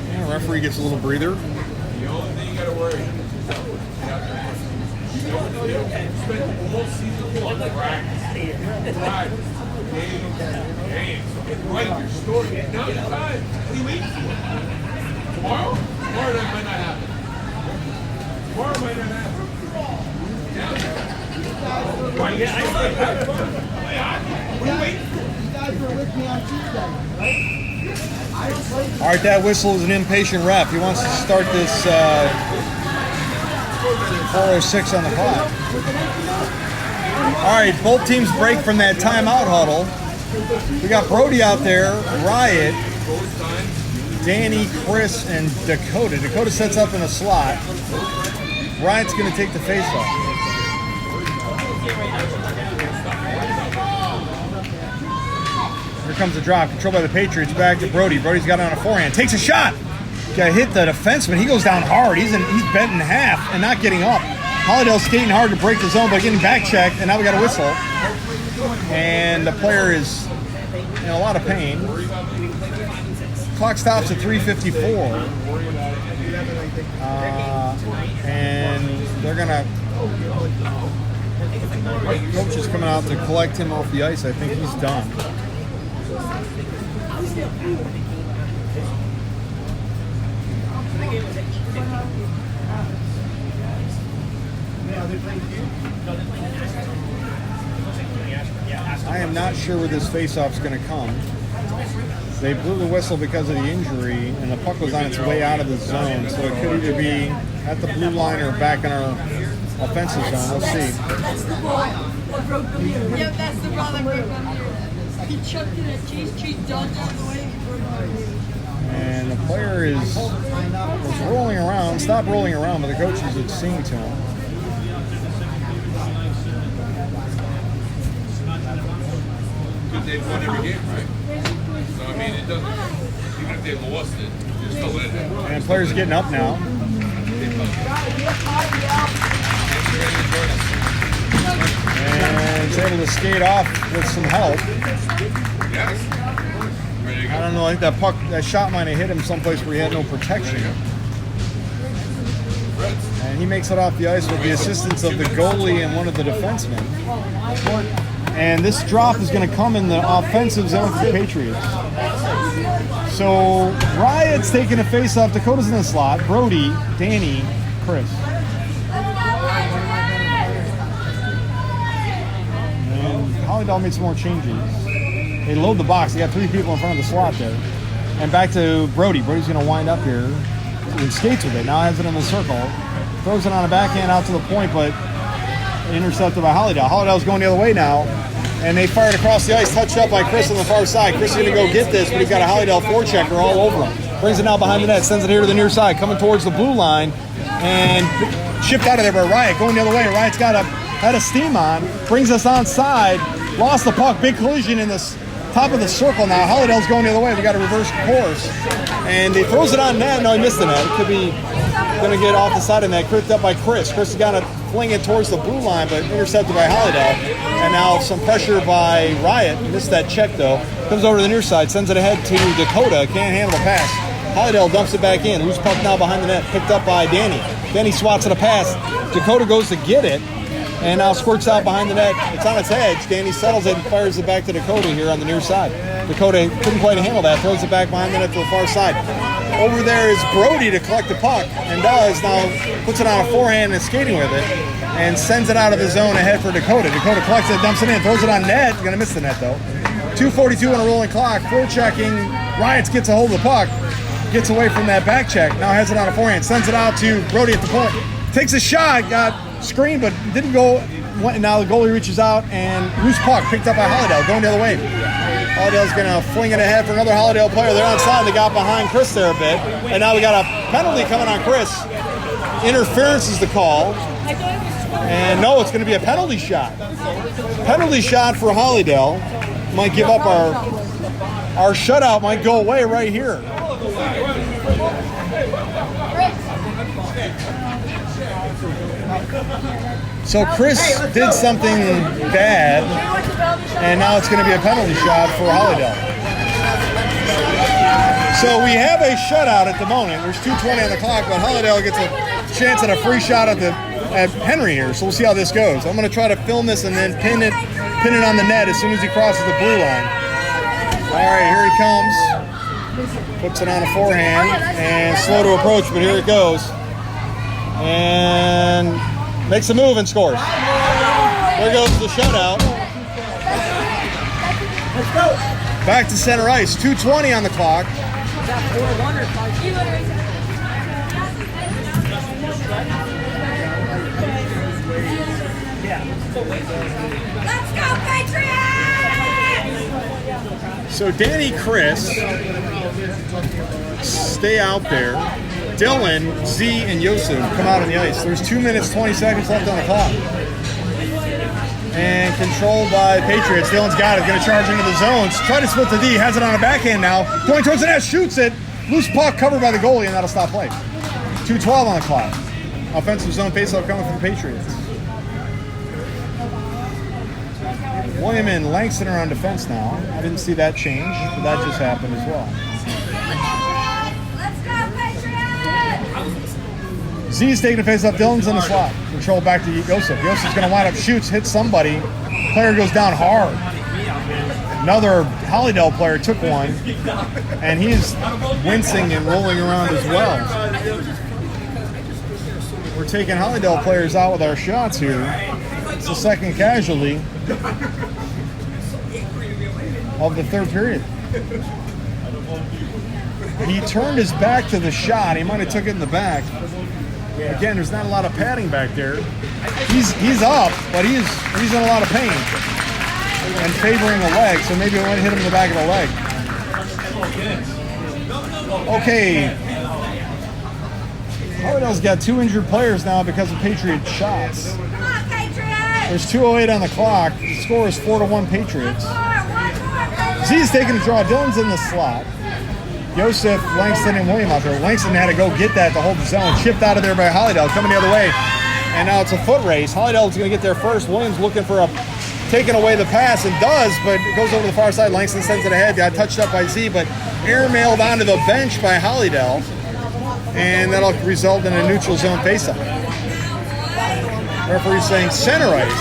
Yeah, referee gets a little breather. The only thing you gotta worry about, spend the whole season on practice, games. Write your story. Now's the time. What are you waiting for? Tomorrow? Tomorrow that might not happen. Tomorrow might not happen. What are you waiting for? All right, that whistle is an impatient ref. He wants to start this 4:06 on the clock. All right, both teams break from that timeout huddle. We got Brody out there, Riot, Danny, Chris, and Dakota. Dakota sets up in a slot. Riot's going to take the face-off. Here comes the drop, controlled by the Patriots, back to Brody. Brody's got it on a forehand, takes a shot. Got hit the defenseman. He goes down hard. He's bent in half and not getting up. Hollydell skating hard to break the zone, but getting back checked, and now we got a whistle. And the player is in a lot of pain. Clock stops at 3:54. And they're gonna. Coach is coming out to collect him off the ice. I think he's done. I am not sure where this face-off's going to come. They blew the whistle because of the injury, and the puck was on its way out of the zone, so it could either be at the blue line or back in our offensive zone. We'll see. That's the ball. Yep, that's the ball that broke from here. He chucked it at Cheese dodged out of the way. And the player was rolling around, stopped rolling around, but the coach is singing to him. Because they've won every game, right? So, I mean, it doesn't, even if they lost it, you're still in it. And the player's getting up now. And is able to skate off with some help. Yes. Ready to go. I don't know, I think that shot might have hit him someplace where he had no protection. And he makes it off the ice with the assistance of the goalie and one of the defensemen. And this drop is going to come in the offensive zone for the Patriots. So Riot's taking a face-off. Dakota's in the slot. Brody, Danny, Chris. And Hollydell made some more changes. They load the box. They got 3 people in front of the slot there. And back to Brody. Brody's going to wind up here. He skates with it. Now has it in the circle. Throws it on a backhand out to the point, but intercepted by Hollydell. Hollydell's going the other way now. And they fired across the ice, touched up by Chris on the far side. Chris is going to go get this, but he's got a Hollydell forechecker all over him. Brings it now behind the net, sends it here to the near side, coming towards the blue line, and shipped out of there by Riot. Going the other way. Riot's got a head of steam on, brings us onside, lost the puck. Big collision in the top of the circle now. Hollydell's going the other way. We got a reverse course. And he throws it on net. No, he missed the net. It could be going to get off the side of net. Cricked up by Chris. Chris is going to fling it towards the blue line, but intercepted by Hollydell. And now some pressure by Riot. Missed that check, though. Comes over to the near side. Sends it ahead to Dakota. Can't handle the pass. Hollydell dumps it back in. Loose puck now behind the net. Picked up by Danny. Danny swats at a pass. Dakota goes to get it. And now squirts out behind the net. It's on its edge. Danny settles it and fires it back to Dakota here on the near side. Dakota couldn't quite handle that. Throws it back behind the net to the far side. Over there is Brody to collect the puck. And does. Now puts it on a forehand and skating with it. And sends it out of the zone ahead for Dakota. Dakota collects it, dumps it in. Throws it on net. Going to miss the net, though. 2:42 on a rolling clock. Forechecking. Riots gets a hold of the puck. Gets away from that back check. Now has it on a forehand. Sends it out to Brody at the point. Takes a shot. Got screened, but didn't go. Now the goalie reaches out and loose puck picked up by Hollydell. Going the other way. Hollydell's going to fling it ahead for another Hollydell player. They're onside. They got behind Chris there a bit. And now we got a penalty coming on Chris. Interference is the call. And no, it's going to be a penalty shot. Penalty shot for Hollydell. Might give up our shutout. Might go away right here. So Chris did something bad, and now it's going to be a penalty shot for Hollydell. So we have a shutout at the moment. There's 2:20 on the clock, but Hollydell gets a chance at a free shot at Henry here. So we'll see how this goes. I'm going to try to film this and then pin it on the net as soon as he crosses the blue line. All right, here he comes. Puts it on a forehand and slow to approach, but here it goes. And makes a move and scores. There goes the shutout. Back to center ice. 2:20 on the clock. Let's go, Patriots! So Danny, Chris stay out there. Dylan, Z, and Yosef come out on the ice. There's 2 minutes, 20 seconds left on the clock. And controlled by Patriots. Dylan's got it. Going to charge into the zones. Try to split the D. Has it on a backhand now. Going towards the net. Shoots it. Loose puck covered by the goalie, and that'll stop play. 2:12 on the clock. Offensive zone faceoff coming from the Patriots. William and Langston are on defense now. I didn't see that change, but that just happened as well. Let's go, Patriots! Z's taking the face off. Dylan's in the slot. Control back to Yosef. Yosef's going to wind up, shoots, hits somebody. Player goes down hard. Another Hollydell player took one, and he's wincing and rolling around as well. We're taking Hollydell players out with our shots here. It's the second casualty of the third period. He turned his back to the shot. He might have took it in the back. Again, there's not a lot of padding back there. He's up, but he's in a lot of pain and favoring a leg, so maybe I want to hit him in the back of the leg. Okay. Hollydell's got 2 injured players now because of Patriot shots. Come on, Patriots! There's 2:08 on the clock. The score is 4-1 Patriots. Z's taking a draw. Dylan's in the slot. Yosef, Langston, and William out there. Langston had to go get that to hold the zone. Chipped out of there by Hollydell, coming the other way. And now it's a foot race. Hollydell's going to get there first. Williams looking for taking away the pass, and does, but it goes over the far side. Langston sends it ahead. Got touched up by Z, but airmailed onto the bench by Hollydell. And that'll result in a neutral zone faceoff. Referee saying center ice.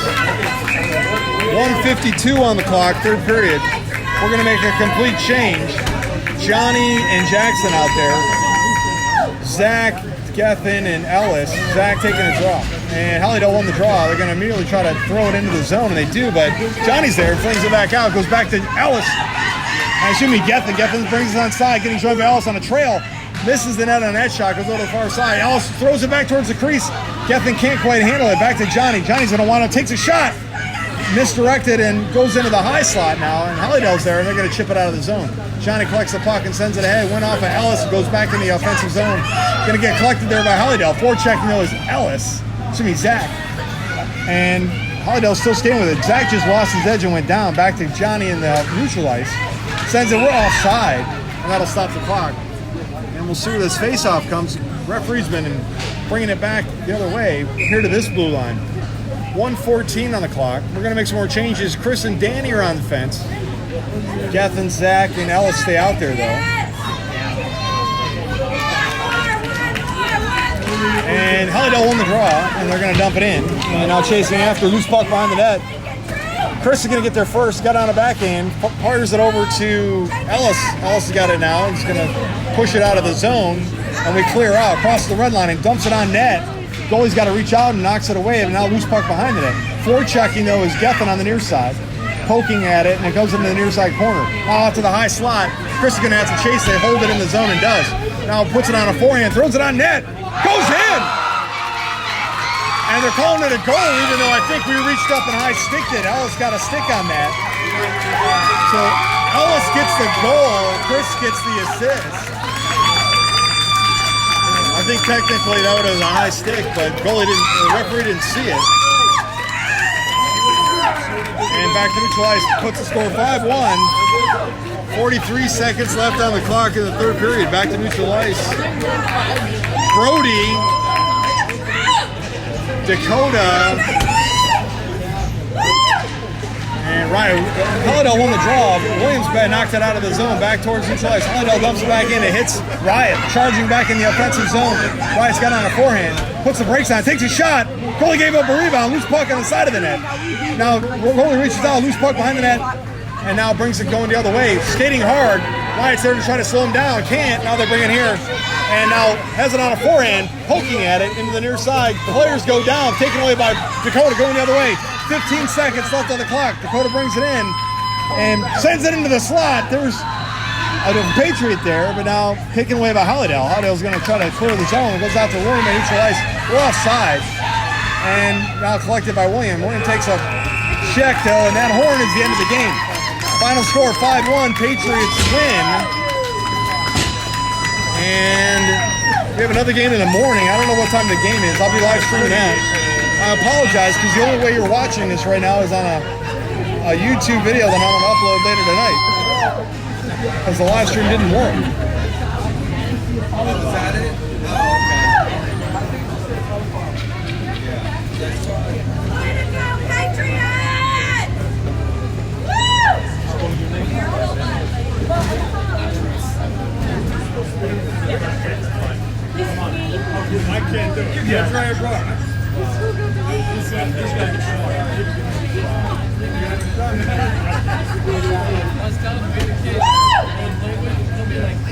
1:52 on the clock, third period. We're going to make a complete change. Johnny and Jackson out there. Zach, Gethin, and Ellis. Zach taking a draw. And Hollydell won the draw. They're going to immediately try to throw it into the zone, and they do, but Johnny's there, flings it back out, goes back to Ellis. I assume Gethin. Gethin brings it on side, getting joined by Ellis on a trail. Misses the net on that shot, goes over the far side. Ellis throws it back towards the crease. Gethin can't quite handle it. Back to Johnny. Johnny's going to want to takes a shot. Misdirected and goes into the high slot now. And Hollydell's there, and they're going to chip it out of the zone. Johnny collects the puck and sends it ahead. Went off of Ellis and goes back in the offensive zone. Going to get collected there by Hollydell. Forechecking though is Ellis. Excuse me, Zach. And Hollydell's still skating with it. Zach just lost his edge and went down. Back to Johnny in the neutral ice. Sends it, we're offside, and that'll stop the clock. And we'll see where this face-off comes. Referee's been bringing it back the other way, here to this blue line. 1:14 on the clock. We're going to make some more changes. Chris and Danny are on the fence. Geth and Zach and Ellis stay out there, though. And Hollydell won the draw, and they're going to dump it in. And now chasing after, loose puck behind the net. Chris is going to get there first, got on a backhand, fires it over to Ellis. Ellis has got it now. He's going to push it out of the zone, and we clear out, crosses the red line, and dumps it on net. Goalie's got to reach out and knocks it away, and now loose puck behind the net. Forechecking, though, is Geffen on the near side, poking at it, and it goes into the near side corner. Now out to the high slot. Chris is going to have to chase it, hold it in the zone, and does. Now puts it on a forehand, throws it on net, goes in! And they're calling it a goal, even though I think we reached up and high-sticked it. Ellis got a stick on that. So Ellis gets the goal, Chris gets the assist. I think technically that was a high stick, but the referee didn't see it. And back to neutral ice, puts the score 5-1. 43 seconds left on the clock in the third period. Back to neutral ice. Brody, Dakota, and Ryan. Hollydell won the draw. Williams knocked it out of the zone back towards neutral ice. Hollydell dumps it back in. It hits Riot, charging back in the offensive zone. Riot's got on a forehand, puts the brakes on, takes a shot. Goalie gave up a rebound. Loose puck on the side of the net. Now goalie reaches out, loose puck behind the net, and now brings it going the other way. Skating hard. Riot's there to try to slow him down. Can't. Now they bring it here. And now has it on a forehand, poking at it into the near side. The players go down, taken away by Dakota, going the other way. 15 seconds left on the clock. Dakota brings it in and sends it into the slot. There's a Patriot there, but now taken away by Hollydell. Hollydell's going to try to clear the zone. It goes out to William at neutral ice. We're offside. And now collected by William. William takes a check, though, and that horn is the end of the game. Final score, 5-1. Patriots win. And we have another game in the morning. I don't know what time the game is. I'll be live streaming that. I apologize because the only way you're watching this right now is on a YouTube video that I'm going to upload later tonight. Because the live stream didn't work. Is that it? I can't do it. Yeah, try it, bro.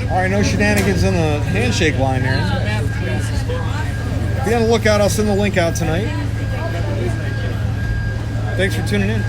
All right, no shenanigans in the handshake line here. Be on the lookout. I'll send the link out tonight. Thanks for tuning in.